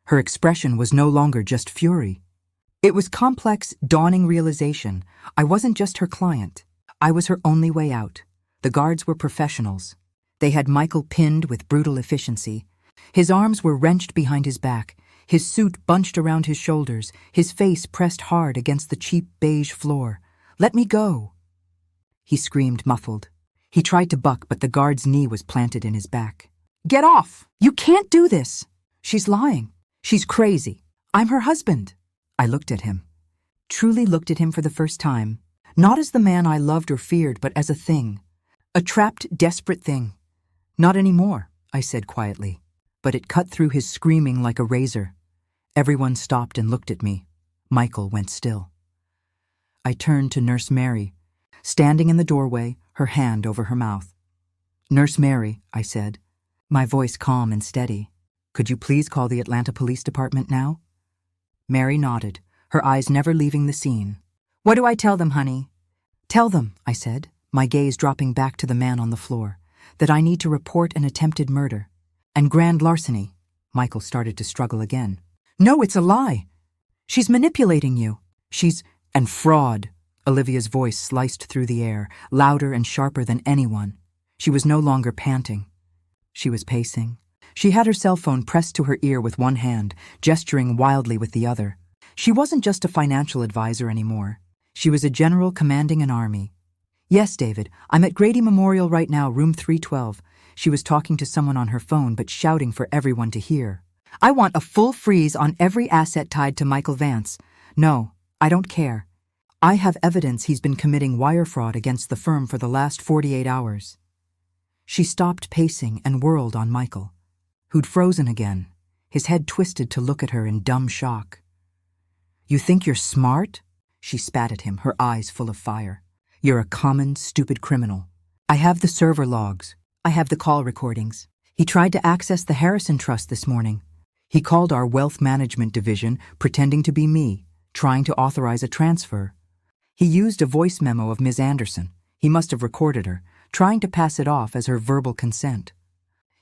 Her expression was no longer just fury. It was complex, dawning realization. I wasn't just her client. I was her only way out. The guards were professionals. They had Michael pinned with brutal efficiency. His arms were wrenched behind his back, his suit bunched around his shoulders, his face pressed hard against the cheap beige floor. "Let me go!" He screamed, muffled. He tried to buck, but the guard's knee was planted in his back. "Get off! You can't do this! She's lying. She's crazy. I'm her husband." I looked at him. Truly looked at him for the first time. Not as the man I loved or feared, but as a thing. A trapped, desperate thing. "Not anymore," I said quietly. But it cut through his screaming like a razor. Everyone stopped and looked at me. Michael went still. I turned to Nurse Mary, standing in the doorway, her hand over her mouth. "Nurse Mary," I said, my voice calm and steady, "could you please call the Atlanta Police Department now?" Mary nodded, her eyes never leaving the scene. "What do I tell them, honey?" Tell them, I said, my gaze dropping back to the man on the floor, that I need to report an attempted murder. And grand larceny. Michael started to struggle again. No, it's a lie. She's manipulating you. And fraud. Olivia's voice sliced through the air, louder and sharper than anyone. She was no longer panting. She was pacing. She had her cell phone pressed to her ear with one hand, gesturing wildly with the other. She wasn't just a financial advisor anymore. She was a general commanding an army. Yes, David, I'm at Grady Memorial right now, room 312. She was talking to someone on her phone but shouting for everyone to hear. I want a full freeze on every asset tied to Michael Vance. No, I don't care. I have evidence he's been committing wire fraud against the firm for the last 48 hours. She stopped pacing and whirled on Michael, who'd frozen again, his head twisted to look at her in dumb shock. You think you're smart? She spat at him, her eyes full of fire. You're a common, stupid criminal. I have the server logs. I have the call recordings. He tried to access the Harrison Trust this morning. He called our wealth management division, pretending to be me, trying to authorize a transfer. He used a voice memo of Ms. Anderson. He must have recorded her, trying to pass it off as her verbal consent.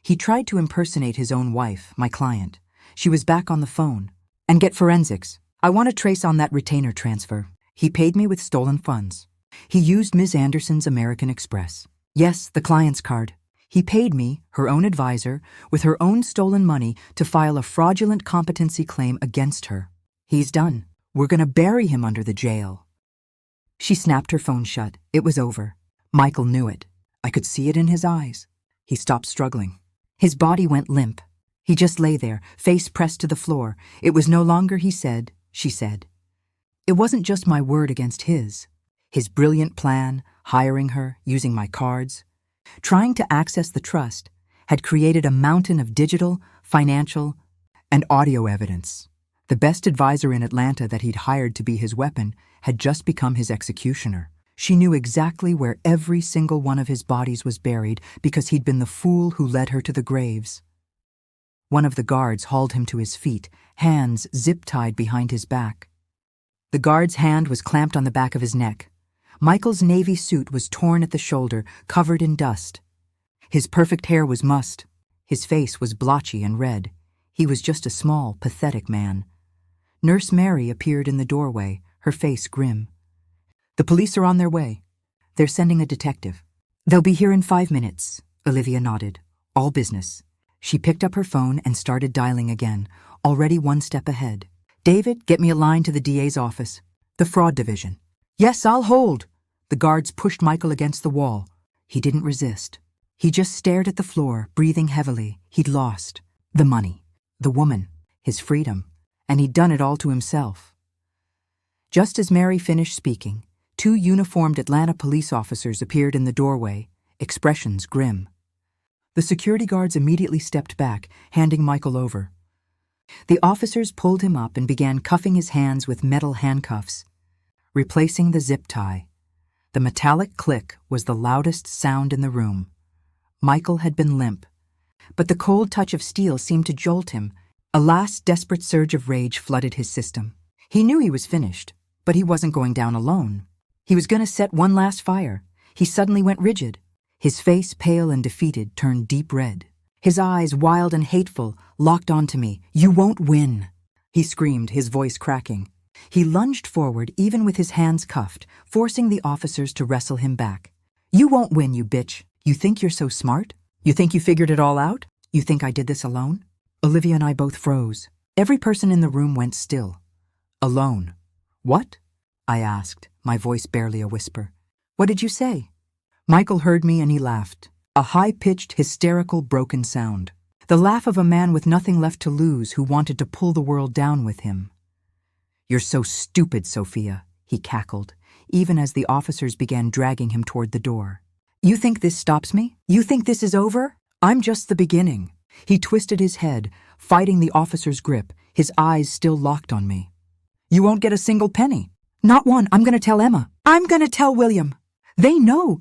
He tried to impersonate his own wife, my client. She was back on the phone. And get forensics. I want to trace on that retainer transfer. He paid me with stolen funds. He used Ms. Anderson's American Express. Yes, the client's card. He paid me, her own advisor, with her own stolen money to file a fraudulent competency claim against her. He's done. We're going to bury him under the jail. She snapped her phone shut. It was over. Michael knew it. I could see it in his eyes. He stopped struggling. His body went limp. He just lay there, face pressed to the floor. It was no longer he said, she said. It wasn't just my word against his. His brilliant plan, hiring her, using my cards, trying to access the trust, had created a mountain of digital, financial, and audio evidence. The best advisor in Atlanta that he'd hired to be his weapon had just become his executioner. She knew exactly where every single one of his bodies was buried because he'd been the fool who led her to the graves. One of the guards hauled him to his feet, hands zip-tied behind his back. The guard's hand was clamped on the back of his neck. Michael's navy suit was torn at the shoulder, covered in dust. His perfect hair was mussed. His face was blotchy and red. He was just a small, pathetic man. Nurse Mary appeared in the doorway, her face grim. The police are on their way. They're sending a detective. They'll be here in 5 minutes, Olivia nodded. All business. She picked up her phone and started dialing again, already one step ahead. David, get me a line to the DA's office. The fraud division. Yes, I'll hold. The guards pushed Michael against the wall. He didn't resist. He just stared at the floor, breathing heavily. He'd lost. The money. The woman. His freedom. And he'd done it all to himself. Just as Mary finished speaking, 2 uniformed Atlanta police officers appeared in the doorway, expressions grim. The security guards immediately stepped back, handing Michael over. The officers pulled him up and began cuffing his hands with metal handcuffs, replacing the zip tie. The metallic click was the loudest sound in the room. Michael had been limp, but the cold touch of steel seemed to jolt him. A last desperate surge of rage flooded his system. He knew he was finished, but he wasn't going down alone. He was going to set one last fire. He suddenly went rigid. His face, pale and defeated, turned deep red. His eyes, wild and hateful, locked onto me. You won't win, he screamed, his voice cracking. He lunged forward, even with his hands cuffed, forcing the officers to wrestle him back. You won't win, you bitch. You think you're so smart? You think you figured it all out? You think I did this alone? Olivia and I both froze. Every person in the room went still. Alone. What? I asked, my voice barely a whisper. What did you say? Michael heard me and he laughed. A high-pitched, hysterical, broken sound. The laugh of a man with nothing left to lose who wanted to pull the world down with him. You're so stupid, Sophia, he cackled, even as the officers began dragging him toward the door. You think this stops me? You think this is over? I'm just the beginning. He twisted his head, fighting the officer's grip, his eyes still locked on me. You won't get a single penny. Not one. I'm going to tell Emma. I'm going to tell William. They know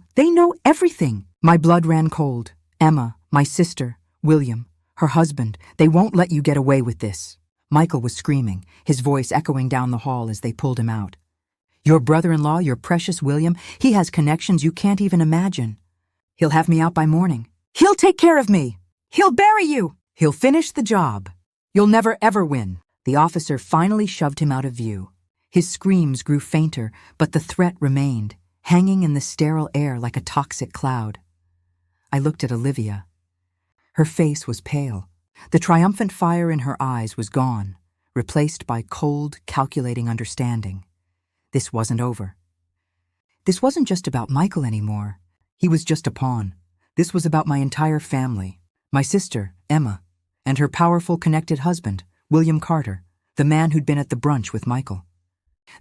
everything. My blood ran cold. Emma, my sister, William, her husband, they won't let you get away with this. Michael was screaming, his voice echoing down the hall as they pulled him out. Your brother-in-law, your precious William, he has connections you can't even imagine. He'll have me out by morning. He'll take care of me. He'll bury you. He'll finish the job. You'll never ever win. The officer finally shoved him out of view. His screams grew fainter, but the threat remained, hanging in the sterile air like a toxic cloud. I looked at Olivia. Her face was pale. The triumphant fire in her eyes was gone, replaced by cold, calculating understanding. This wasn't over. This wasn't just about Michael anymore. He was just a pawn. This was about my entire family. My sister, Emma, and her powerful, connected husband, William Carter, the man who'd been at the brunch with Michael.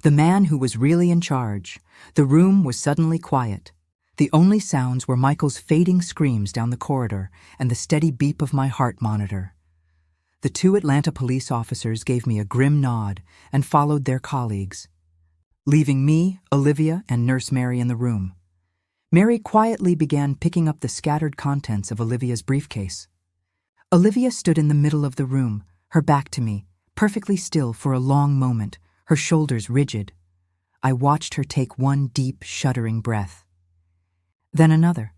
The man who was really in charge. The room was suddenly quiet. The only sounds were Michael's fading screams down the corridor and the steady beep of my heart monitor. The 2 Atlanta police officers gave me a grim nod and followed their colleagues, leaving me, Olivia, and Nurse Mary in the room. Mary quietly began picking up the scattered contents of Olivia's briefcase. Olivia stood in the middle of the room, her back to me, perfectly still for a long moment, her shoulders rigid. I watched her take one deep, shuddering breath. Then another.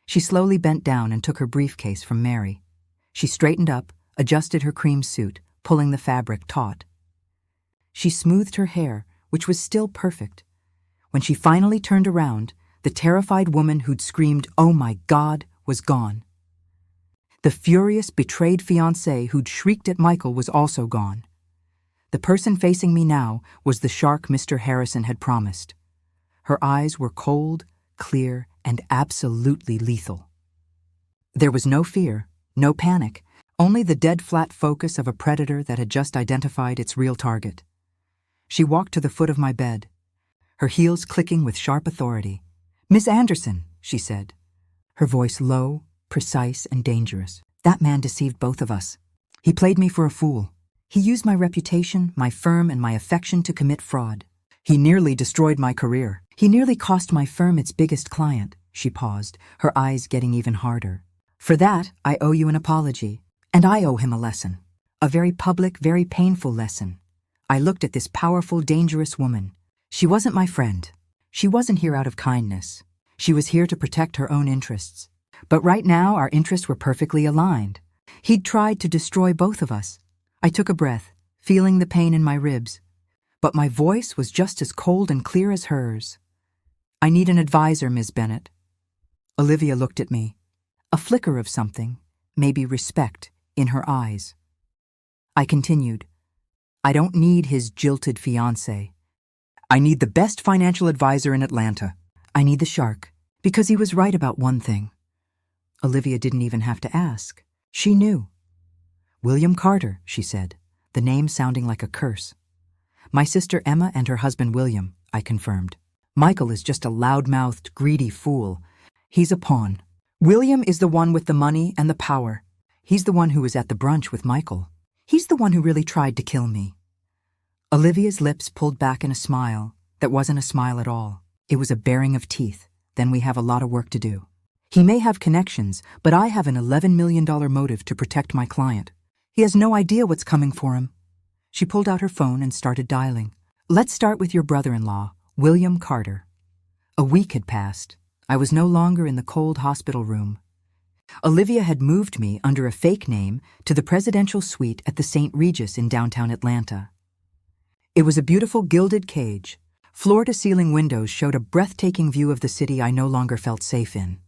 She slowly bent down and took her briefcase from Mary. She straightened up, adjusted her cream suit, pulling the fabric taut. She smoothed her hair, which was still perfect. When she finally turned around, the terrified woman who'd screamed, "Oh my God," was gone. The furious, betrayed fiancé who'd shrieked at Michael was also gone. The person facing me now was the shark Mr. Harrison had promised. Her eyes were cold, clear, and absolutely lethal. There was no fear, no panic, only the dead flat focus of a predator that had just identified its real target. She walked to the foot of my bed, her heels clicking with sharp authority. "Miss Anderson," she said, her voice low, precise, and dangerous. "That man deceived both of us. He played me for a fool. He used my reputation, my firm, and my affection to commit fraud. He nearly destroyed my career. He nearly cost my firm its biggest client." She paused, her eyes getting even harder. "For that, I owe you an apology, and I owe him a lesson. A very public, very painful lesson. I looked at this powerful, dangerous woman. She wasn't my friend. She wasn't here out of kindness. She was here to protect her own interests. But right now, our interests were perfectly aligned. He'd tried to destroy both of us." I took a breath, feeling the pain in my ribs. But my voice was just as cold and clear as hers. "I need an advisor, Ms. Bennett." Olivia looked at me, a flicker of something, maybe respect, in her eyes. I continued, "I don't need his jilted fiancé. I need the best financial advisor in Atlanta. I need the shark, because he was right about one thing." Olivia didn't even have to ask. She knew. "William Carter," she said, the name sounding like a curse. "My sister Emma and her husband William," I confirmed. "Michael is just a loud-mouthed, greedy fool. He's a pawn. William is the one with the money and the power. He's the one who was at the brunch with Michael. He's the one who really tried to kill me." Olivia's lips pulled back in a smile that wasn't a smile at all. It was a baring of teeth. "Then we have a lot of work to do. He may have connections, but I have an $11 million motive to protect my client. He has no idea what's coming for him." She pulled out her phone and started dialing. "Let's start with your brother-in-law, William Carter." A week had passed. I was no longer in the cold hospital room. Olivia had moved me under a fake name to the presidential suite at the St. Regis in downtown Atlanta. It was a beautiful gilded cage. Floor-to-ceiling windows showed a breathtaking view of the city I no longer felt safe in.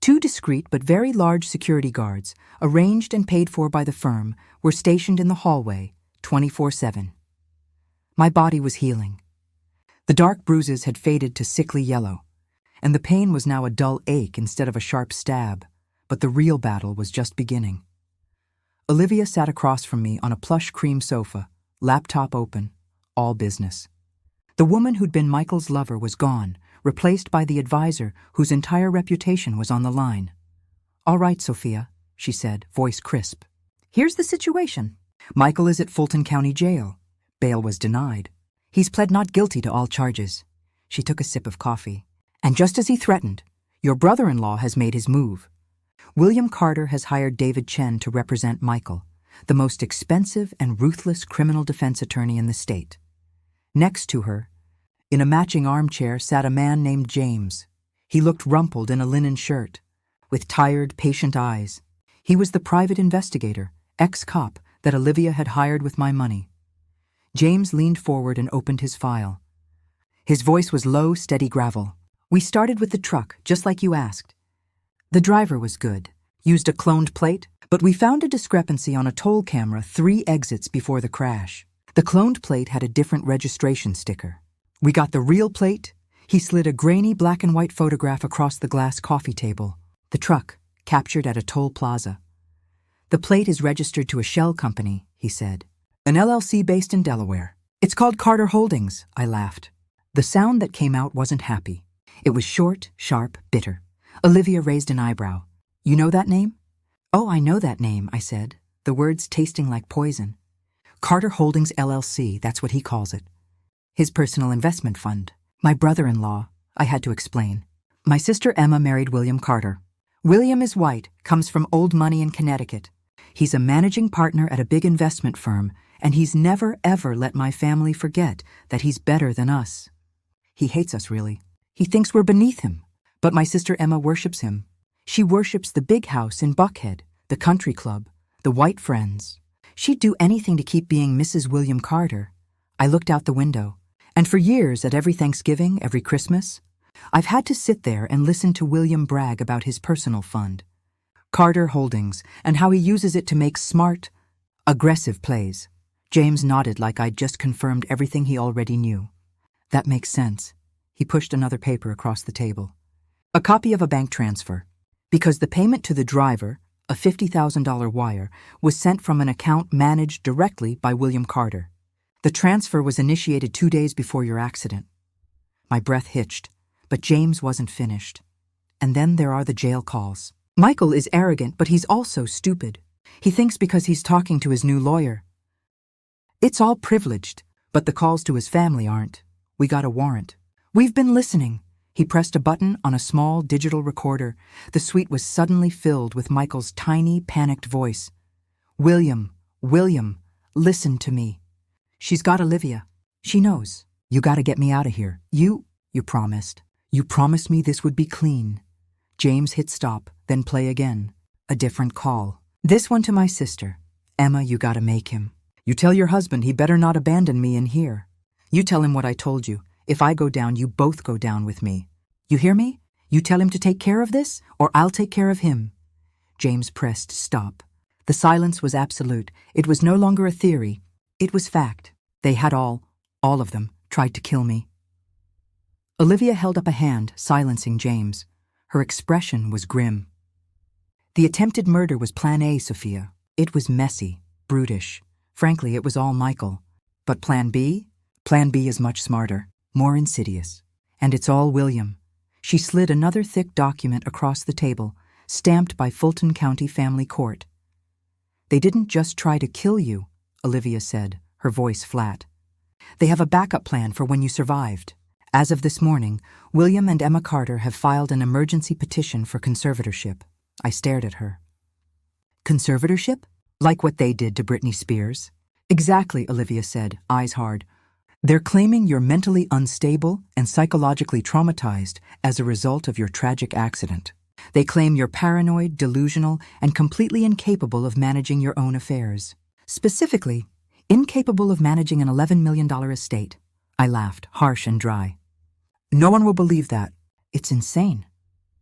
2 discreet but very large security guards, arranged and paid for by the firm, were stationed in the hallway, 24/7. My body was healing. The dark bruises had faded to sickly yellow, and the pain was now a dull ache instead of a sharp stab, but the real battle was just beginning. Olivia sat across from me on a plush cream sofa, laptop open, all business. The woman who'd been Michael's lover was gone, replaced by the advisor whose entire reputation was on the line. "All right, Sophia," she said, voice crisp. "Here's the situation. Michael is at Fulton County Jail. Bail was denied. He's pled not guilty to all charges." She took a sip of coffee. "And just as he threatened, your brother-in-law has made his move. William Carter has hired David Chen to represent Michael, the most expensive and ruthless criminal defense attorney in the state. Next to her, In a matching armchair sat a man named James. He looked rumpled in a linen shirt, with tired, patient eyes. He was the private investigator, ex-cop, that Olivia had hired with my money. James leaned forward and opened his file. His voice was low, steady gravel. We started with the truck, just like you asked. The driver was good, used a cloned plate, but we found a discrepancy on a toll camera 3 exits before the crash. The cloned plate had a different registration sticker. We got the real plate. He slid a grainy black and white photograph across the glass coffee table. The truck, captured at a toll plaza. The plate is registered to a shell company, he said. An LLC based in Delaware. It's called Carter Holdings, I laughed. The sound that came out wasn't happy. It was short, sharp, bitter. Olivia raised an eyebrow. You know that name? Oh, I know that name, I said, the words tasting like poison. Carter Holdings LLC, that's what he calls it. His personal investment fund. My brother-in-law, I had to explain. My sister Emma married William Carter. William is white, comes from old money in Connecticut. He's a managing partner at a big investment firm, and he's never ever let my family forget that he's better than us. He hates us, really. He thinks we're beneath him. But my sister Emma worships him. She worships the big house in Buckhead, the country club, the white friends. She'd do anything to keep being Mrs. William Carter. I looked out the window, and for years at every Thanksgiving, every Christmas, I've had to sit there and listen to William brag about his personal fund, Carter Holdings, and how he uses it to make smart, aggressive plays. James nodded like I'd just confirmed everything he already knew. That makes sense. He pushed another paper across the table. A copy of a bank transfer. Because the payment to the driver, a $50,000 wire, was sent from an account managed directly by William Carter. The transfer was initiated 2 days before your accident. My breath hitched, but James wasn't finished. And then there are the jail calls. Michael is arrogant, but he's also stupid. He thinks because he's talking to his new lawyer. It's all privileged, but the calls to his family aren't. We got a warrant. We've been listening. He pressed a button on a small digital recorder. The suite was suddenly filled with Michael's tiny, panicked voice. William, listen to me. She's got Olivia. She knows. You gotta get me out of here. You promised. You promised me this would be clean. James hit stop, then play again. A different call. This one to my sister. Emma, you gotta make him. You tell your husband he better not abandon me in here. You tell him what I told you. If I go down, you both go down with me. You hear me? You tell him to take care of this, or I'll take care of him. James pressed stop. The silence was absolute. It was no longer a theory. It was fact. They had all of them, tried to kill me. Olivia held up a hand, silencing James. Her expression was grim. The attempted murder was Plan A, Sophia. It was messy, brutish. Frankly, it was all Michael. But Plan B? Plan B is much smarter. More insidious. And it's all William. She slid another thick document across the table, stamped by Fulton County Family Court. They didn't just try to kill you, Olivia said, her voice flat. They have a backup plan for when you survived. As of this morning, William and Emma Carter have filed an emergency petition for conservatorship. I stared at her. Conservatorship? Like what they did to Britney Spears? Exactly, Olivia said, eyes hard. They're claiming you're mentally unstable and psychologically traumatized as a result of your tragic accident. They claim you're paranoid, delusional, and completely incapable of managing your own affairs. Specifically, incapable of managing an $11 million estate. I laughed, harsh and dry. No one will believe that. It's insane.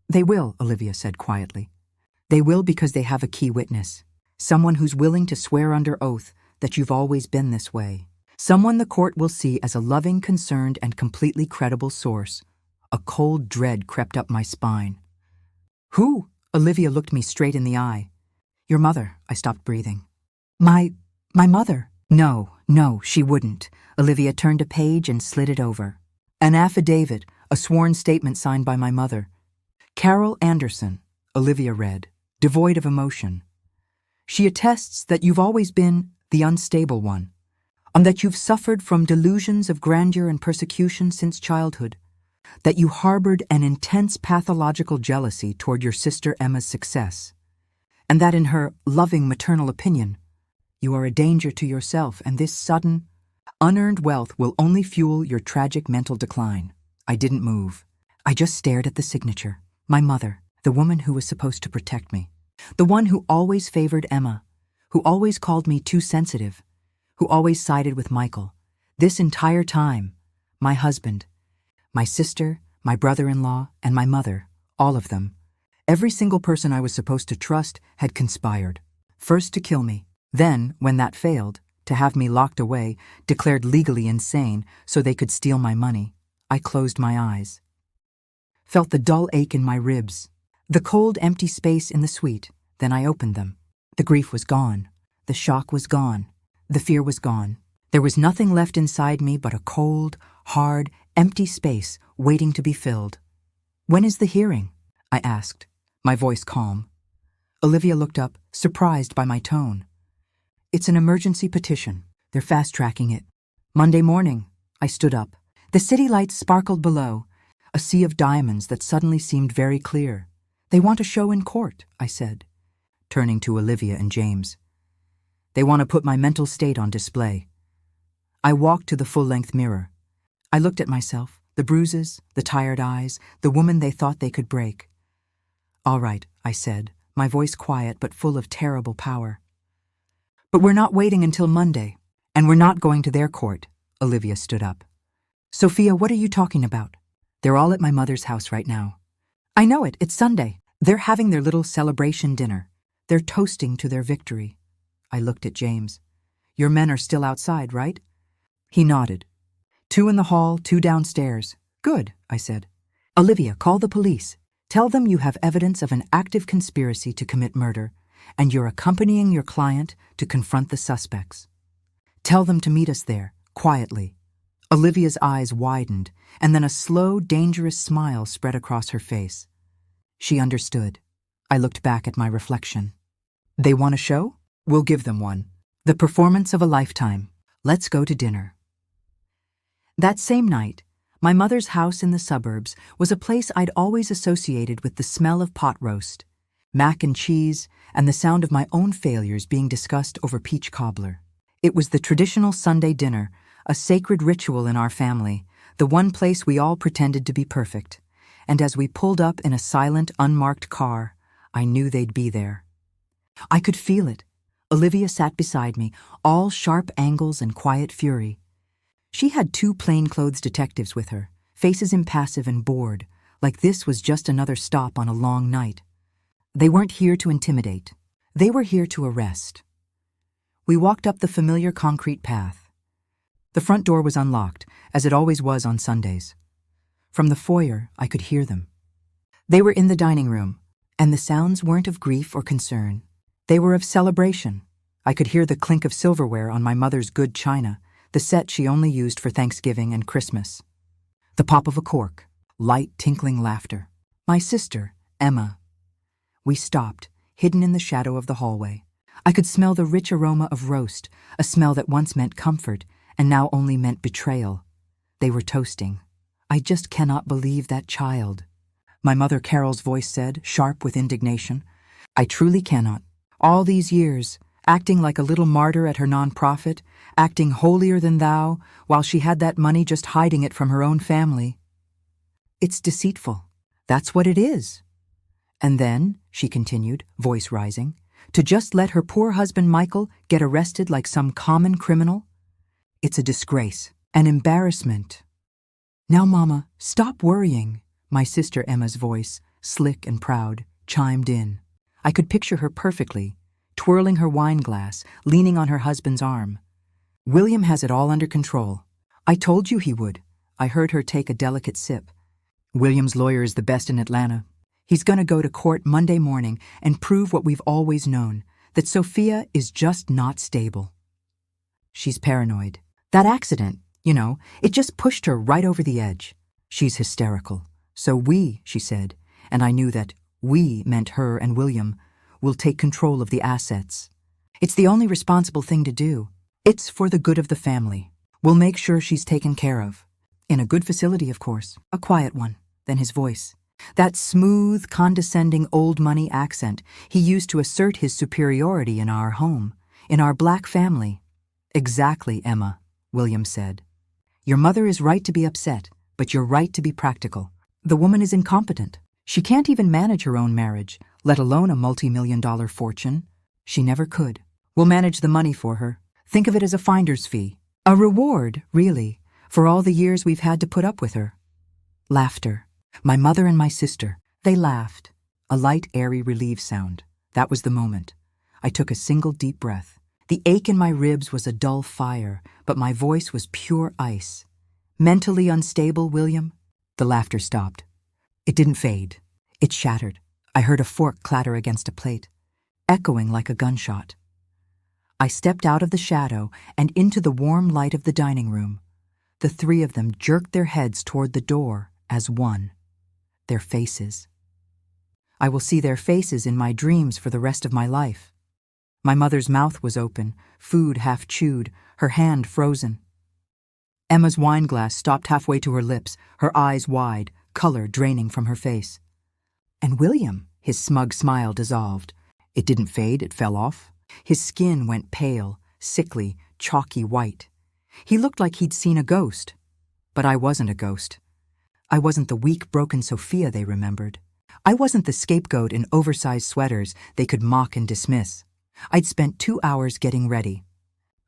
They will, Olivia said quietly. They will because they have a key witness. Someone who's willing to swear under oath that you've always been this way. Someone the court will see as a loving, concerned, and completely credible source. A cold dread crept up my spine. Who? Olivia looked me straight in the eye. Your mother. I stopped breathing. My mother? No, she wouldn't. Olivia turned a page and slid it over. An affidavit, a sworn statement signed by my mother. Carol Anderson, Olivia read, devoid of emotion. She attests that you've always been the unstable one, and that you've suffered from delusions of grandeur and persecution since childhood, that you harbored an intense pathological jealousy toward your sister Emma's success, and that in her loving maternal opinion, you are a danger to yourself, and this sudden... Unearned wealth will only fuel your tragic mental decline. I didn't move. I just stared at the signature. My mother, the woman who was supposed to protect me. The one who always favored Emma, who always called me too sensitive, who always sided with Michael. This entire time, my husband, my sister, my brother-in-law, and my mother, all of them, every single person I was supposed to trust had conspired. First to kill me, then, when that failed, to have me locked away, declared legally insane so they could steal my money. I closed my eyes. Felt the dull ache in my ribs, the cold, empty space in the suite. Then I opened them. The grief was gone. The shock was gone. The fear was gone. There was nothing left inside me but a cold, hard, empty space waiting to be filled. "When is the hearing?" I asked, my voice calm. Olivia looked up, surprised by my tone. "It's an emergency petition. They're fast-tracking it." "Monday morning." I stood up. The city lights sparkled below, a sea of diamonds that suddenly seemed very clear. "They want a show in court," I said, turning to Olivia and James. "They want to put my mental state on display." I walked to the full-length mirror. I looked at myself, the bruises, the tired eyes, the woman they thought they could break. "All right," I said, my voice quiet but full of terrible power. "But we're not waiting until Monday, and we're not going to their court." Olivia stood up. "Sophia, what are you talking about? They're all at my mother's house right now." "I know it, it's Sunday. They're having their little celebration dinner. They're toasting to their victory." I looked at James. "Your men are still outside, right?" He nodded. "2 in the hall, 2 downstairs." "Good," I said. "Olivia, call the police. Tell them you have evidence of an active conspiracy to commit murder, and you're accompanying your client to confront the suspects. Tell them to meet us there, quietly." Olivia's eyes widened, and then a slow, dangerous smile spread across her face. She understood. I looked back at my reflection. "They want a show? We'll give them one. The performance of a lifetime. Let's go to dinner." That same night, my mother's house in the suburbs was a place I'd always associated with the smell of pot roast, mac and cheese, and the sound of my own failures being discussed over peach cobbler. It was the traditional Sunday dinner, a sacred ritual in our family, the one place we all pretended to be perfect. And as we pulled up in a silent, unmarked car, I knew they'd be there. I could feel it. Olivia sat beside me, all sharp angles and quiet fury. She had 2 plainclothes detectives with her, faces impassive and bored, like this was just another stop on a long night. They weren't here to intimidate. They were here to arrest. We walked up the familiar concrete path. The front door was unlocked, as it always was on Sundays. From the foyer, I could hear them. They were in the dining room, and the sounds weren't of grief or concern. They were of celebration. I could hear the clink of silverware on my mother's good china, the set she only used for Thanksgiving and Christmas. The pop of a cork, light, tinkling laughter. My sister, Emma. We stopped, hidden in the shadow of the hallway. I could smell the rich aroma of roast, a smell that once meant comfort and now only meant betrayal. They were toasting. "I just cannot believe that child," my mother Carol's voice said, sharp with indignation. "I truly cannot. All these years, acting like a little martyr at her nonprofit, acting holier than thou, while she had that money just hiding it from her own family. It's deceitful. That's what it is. And then," she continued, voice rising, "to just let her poor husband Michael get arrested like some common criminal? It's a disgrace, an embarrassment." "Now, Mama, stop worrying," my sister Emma's voice, slick and proud, chimed in. I could picture her perfectly, twirling her wine glass, leaning on her husband's arm. "William has it all under control. I told you he would." I heard her take a delicate sip. "William's lawyer is the best in Atlanta. He's going to go to court Monday morning and prove what we've always known, that Sophia is just not stable. She's paranoid. That accident, it just pushed her right over the edge. She's hysterical. So we," she said, and I knew that "we" meant her and William, "will take control of the assets. It's the only responsible thing to do. It's for the good of the family. We'll make sure she's taken care of. In a good facility, of course. A quiet one." Then his voice. That smooth, condescending old money accent he used to assert his superiority in our home, in our black family. "Exactly, Emma. William said. Your mother is right to be upset, but you're right to be practical. The woman is incompetent. She can't even manage her own marriage, let alone a multi-million-dollar fortune. She never could. We'll manage the money for her. Think of it as a finder's fee. A reward, really, for all the years we've had to put up with her. Laughter. My mother and my sister. They laughed. A light, airy relief sound. That was the moment. I took a single deep breath. The ache in my ribs was a dull fire, but my voice was pure ice. Mentally unstable, William? The laughter stopped. It didn't fade. It shattered. I heard a fork clatter against a plate, echoing like a gunshot. I stepped out of the shadow and into the warm light of the dining room. The three of them jerked their heads toward the door as one. Their faces. I will see their faces in my dreams for the rest of my life. My mother's mouth was open, food half chewed, her hand frozen. Emma's wine glass stopped halfway to her lips, her eyes wide, color draining from her face. And William, his smug smile dissolved. It didn't fade, it fell off. His skin went pale, sickly, chalky white. He looked like he'd seen a ghost. But I wasn't a ghost. I wasn't the weak, broken Sophia they remembered. I wasn't the scapegoat in oversized sweaters they could mock and dismiss. I'd spent 2 hours getting ready.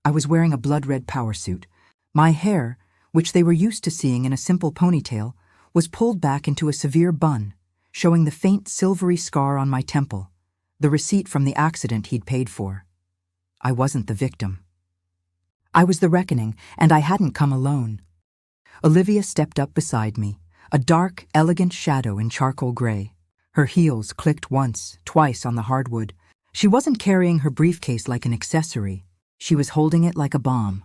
I was wearing a blood-red power suit. My hair, which they were used to seeing in a simple ponytail, was pulled back into a severe bun, showing the faint silvery scar on my temple, the receipt from the accident he'd paid for. I wasn't the victim. I was the reckoning, and I hadn't come alone. Olivia stepped up beside me, a dark, elegant shadow in charcoal gray. Her heels clicked once, twice on the hardwood. She wasn't carrying her briefcase like an accessory. She was holding it like a bomb.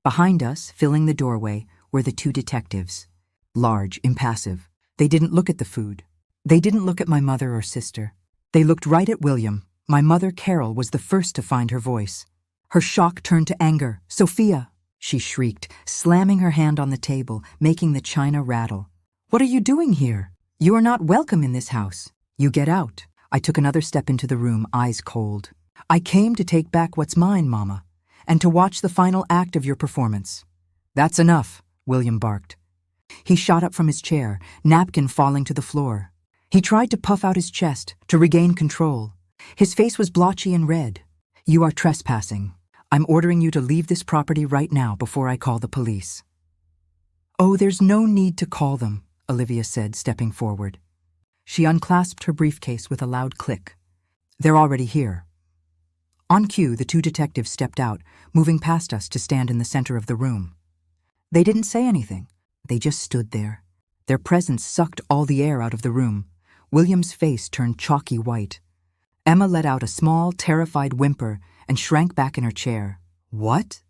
Behind us, filling the doorway, were the two detectives. Large, impassive. They didn't look at the food. They didn't look at my mother or sister. They looked right at William. My mother, Carol, was the first to find her voice. Her shock turned to anger. "Sophia!" she shrieked, slamming her hand on the table, making the china rattle. "What are you doing here? You are not welcome in this house. You get out." I took another step into the room, eyes cold. "I came to take back what's mine, Mama, and to watch the final act of your performance." "That's enough," William barked. He shot up from his chair, napkin falling to the floor. He tried to puff out his chest, to regain control. His face was blotchy and red. "You are trespassing. I'm ordering you to leave this property right now before I call the police." "Oh, there's no need to call them," Olivia said, stepping forward. She unclasped her briefcase with a loud click. "They're already here." On cue, the two detectives stepped out, moving past us to stand in the center of the room. They didn't say anything. They just stood there. Their presence sucked all the air out of the room. William's face turned chalky white. Emma let out a small, terrified whimper and shrank back in her chair. "What?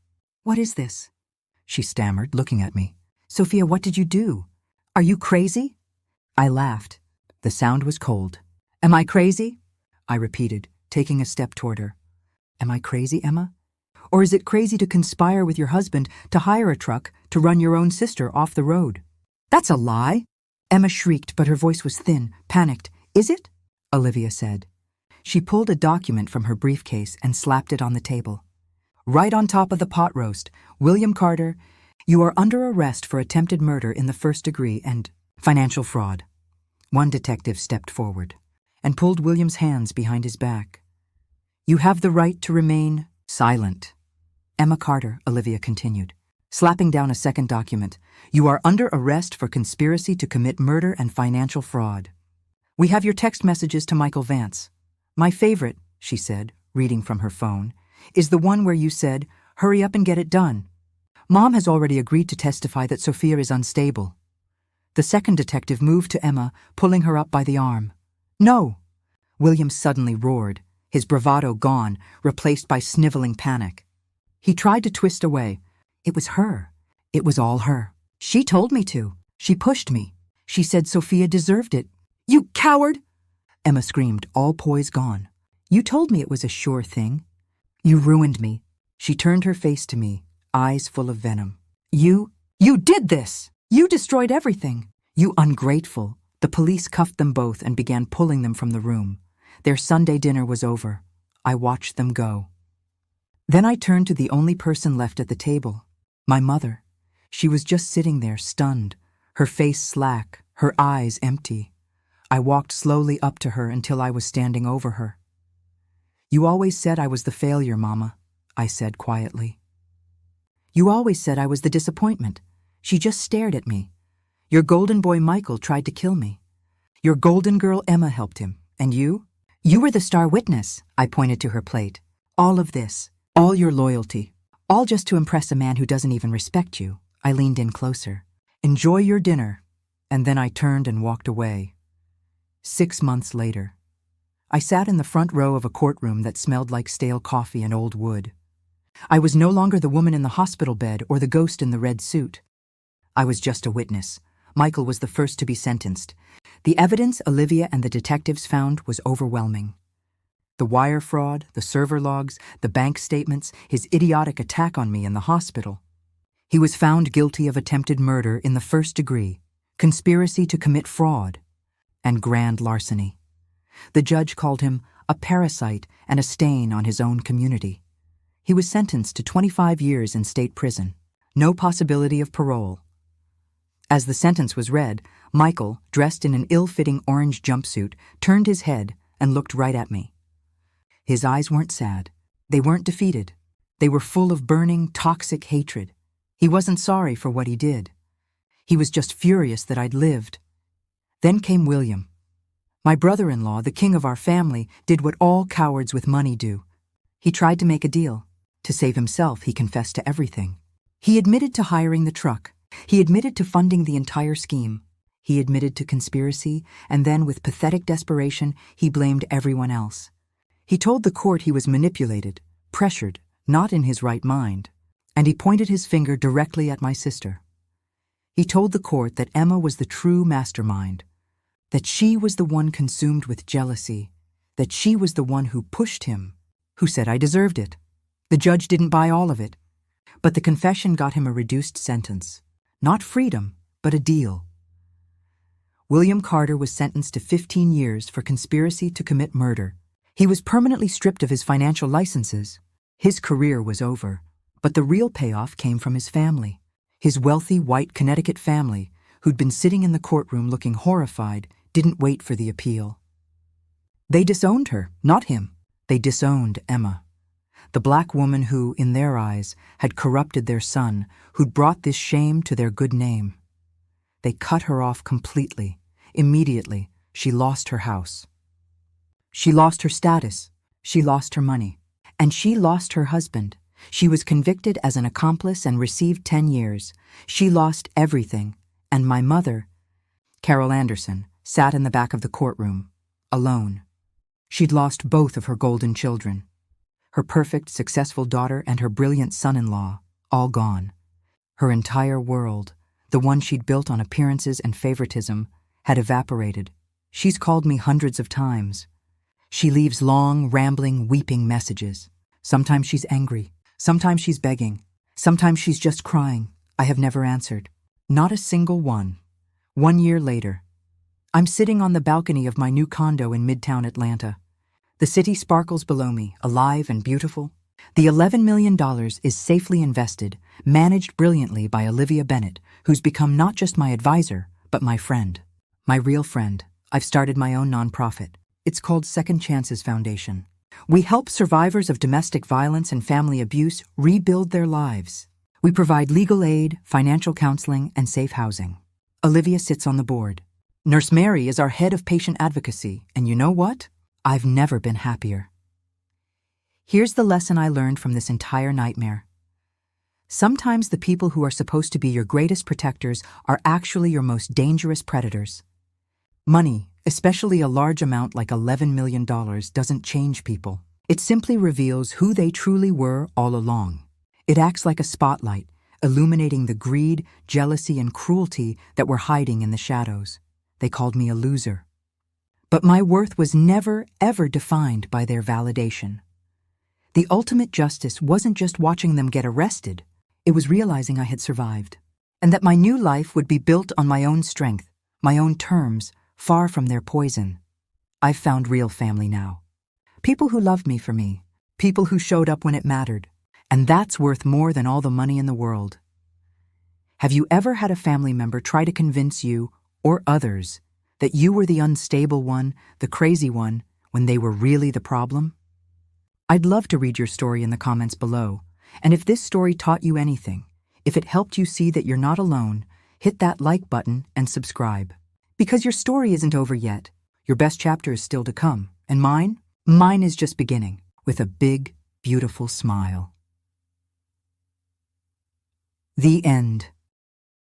What is this?" she stammered, looking at me. "Sophia, what did you do? Are you crazy?" I laughed. The sound was cold. "Am I crazy?" I repeated, taking a step toward her. "Am I crazy, Emma? Or is it crazy to conspire with your husband to hire a truck to run your own sister off the road?" "That's a lie!" Emma shrieked, but her voice was thin, panicked. "Is it?" Olivia said. She pulled a document from her briefcase and slapped it on the table. "Right on top of the pot roast, William Carter, you are under arrest for attempted murder in the first degree and financial fraud." One detective stepped forward and pulled William's hands behind his back. "You have the right to remain silent." "Emma Carter," Olivia continued, slapping down a second document, "you are under arrest for conspiracy to commit murder and financial fraud. We have your text messages to Michael Vance. My favorite," she said, reading from her phone, "is the one where you said, 'Hurry up and get it done.' Mom has already agreed to testify that Sophia is unstable." The second detective moved to Emma, pulling her up by the arm. "No!" William suddenly roared, his bravado gone, replaced by sniveling panic. He tried to twist away. "It was her. It was all her. She told me to. She pushed me. She said Sophia deserved it." "You coward!" Emma screamed, all poise gone. "You told me it was a sure thing. You ruined me." She turned her face to me, eyes full of venom. You did this! You destroyed everything! You ungrateful!" The police cuffed them both and began pulling them from the room. Their Sunday dinner was over. I watched them go. Then I turned to the only person left at the table, My mother. She was just sitting there, stunned, her face slack, her eyes empty. I walked slowly up to her until I was standing over her. "You always said I was the failure, Mama," I said quietly. "You always said I was the disappointment." She just stared at me. "Your golden boy Michael tried to kill me. Your golden girl Emma helped him. And you? You were the star witness," I pointed to her plate. "All of this, all your loyalty, all just to impress a man who doesn't even respect you." I leaned in closer. "Enjoy your dinner." And then I turned and walked away. 6 months later, I sat in the front row of a courtroom that smelled like stale coffee and old wood. I was no longer the woman in the hospital bed or the ghost in the red suit. I was just a witness. Michael was the first to be sentenced. The evidence Olivia and the detectives found was overwhelming. The wire fraud, the server logs, the bank statements, his idiotic attack on me in the hospital. He was found guilty of attempted murder in the first degree, conspiracy to commit fraud, and grand larceny. The judge called him a parasite and a stain on his own community. He was sentenced to 25 years in state prison, no possibility of parole. As the sentence was read, Michael, dressed in an ill-fitting orange jumpsuit, turned his head and looked right at me. His eyes weren't sad. They weren't defeated. They were full of burning, toxic hatred. He wasn't sorry for what he did. He was just furious that I'd lived. Then came William. My brother-in-law, the king of our family, did what all cowards with money do. He tried to make a deal. To save himself, he confessed to everything. He admitted to hiring the truck. He admitted to funding the entire scheme. He admitted to conspiracy, and then, with pathetic desperation, he blamed everyone else. He told the court he was manipulated, pressured, not in his right mind, and he pointed his finger directly at my sister. He told the court that Emma was the true mastermind, that she was the one consumed with jealousy, that she was the one who pushed him, who said I deserved it. The judge didn't buy all of it, but the confession got him a reduced sentence. Not freedom, but a deal. William Carter was sentenced to 15 years for conspiracy to commit murder. He was permanently stripped of his financial licenses. His career was over, but the real payoff came from his family. His wealthy white Connecticut family, who'd been sitting in the courtroom looking horrified, didn't wait for the appeal. They disowned her, not him. They disowned Emma, the black woman who, in their eyes, had corrupted their son, who'd brought this shame to their good name. They cut her off completely. Immediately, she lost her house. She lost her status. She lost her money. And she lost her husband. She was convicted as an accomplice and received 10 years. She lost everything. And my mother, Carol Anderson, sat in the back of the courtroom, alone. She'd lost both of her golden children. Her perfect, successful daughter and her brilliant son-in-law, all gone. Her entire world, the one she'd built on appearances and favoritism, had evaporated. She's called me hundreds of times. She leaves long, rambling, weeping messages. Sometimes she's angry. Sometimes she's begging. Sometimes she's just crying. I have never answered. Not a single one. 1 year later, I'm sitting on the balcony of my new condo in Midtown Atlanta. The city sparkles below me, alive and beautiful. The $11 million is safely invested, managed brilliantly by Olivia Bennett, who's become not just my advisor, but my friend. My real friend. I've started my own nonprofit. It's called Second Chances Foundation. We help survivors of domestic violence and family abuse rebuild their lives. We provide legal aid, financial counseling, and safe housing. Olivia sits on the board. Nurse Mary is our head of patient advocacy, and you know what? I've never been happier. Here's the lesson I learned from this entire nightmare. Sometimes the people who are supposed to be your greatest protectors are actually your most dangerous predators. Money, especially a large amount like $11 million, doesn't change people. It simply reveals who they truly were all along. It acts like a spotlight, illuminating the greed, jealousy, and cruelty that were hiding in the shadows. They called me a loser. But my worth was never, ever defined by their validation. The ultimate justice wasn't just watching them get arrested. It was realizing I had survived, and that my new life would be built on my own strength, my own terms, far from their poison. I've found real family now. People who loved me for me. People who showed up when it mattered. And that's worth more than all the money in the world. Have you ever had a family member try to convince you, or others, that you were the unstable one, the crazy one, when they were really the problem? I'd love to read your story in the comments below. And if this story taught you anything, if it helped you see that you're not alone, hit that like button and subscribe. Because your story isn't over yet. Your best chapter is still to come. And mine? Mine is just beginning, with a big, beautiful smile. The end.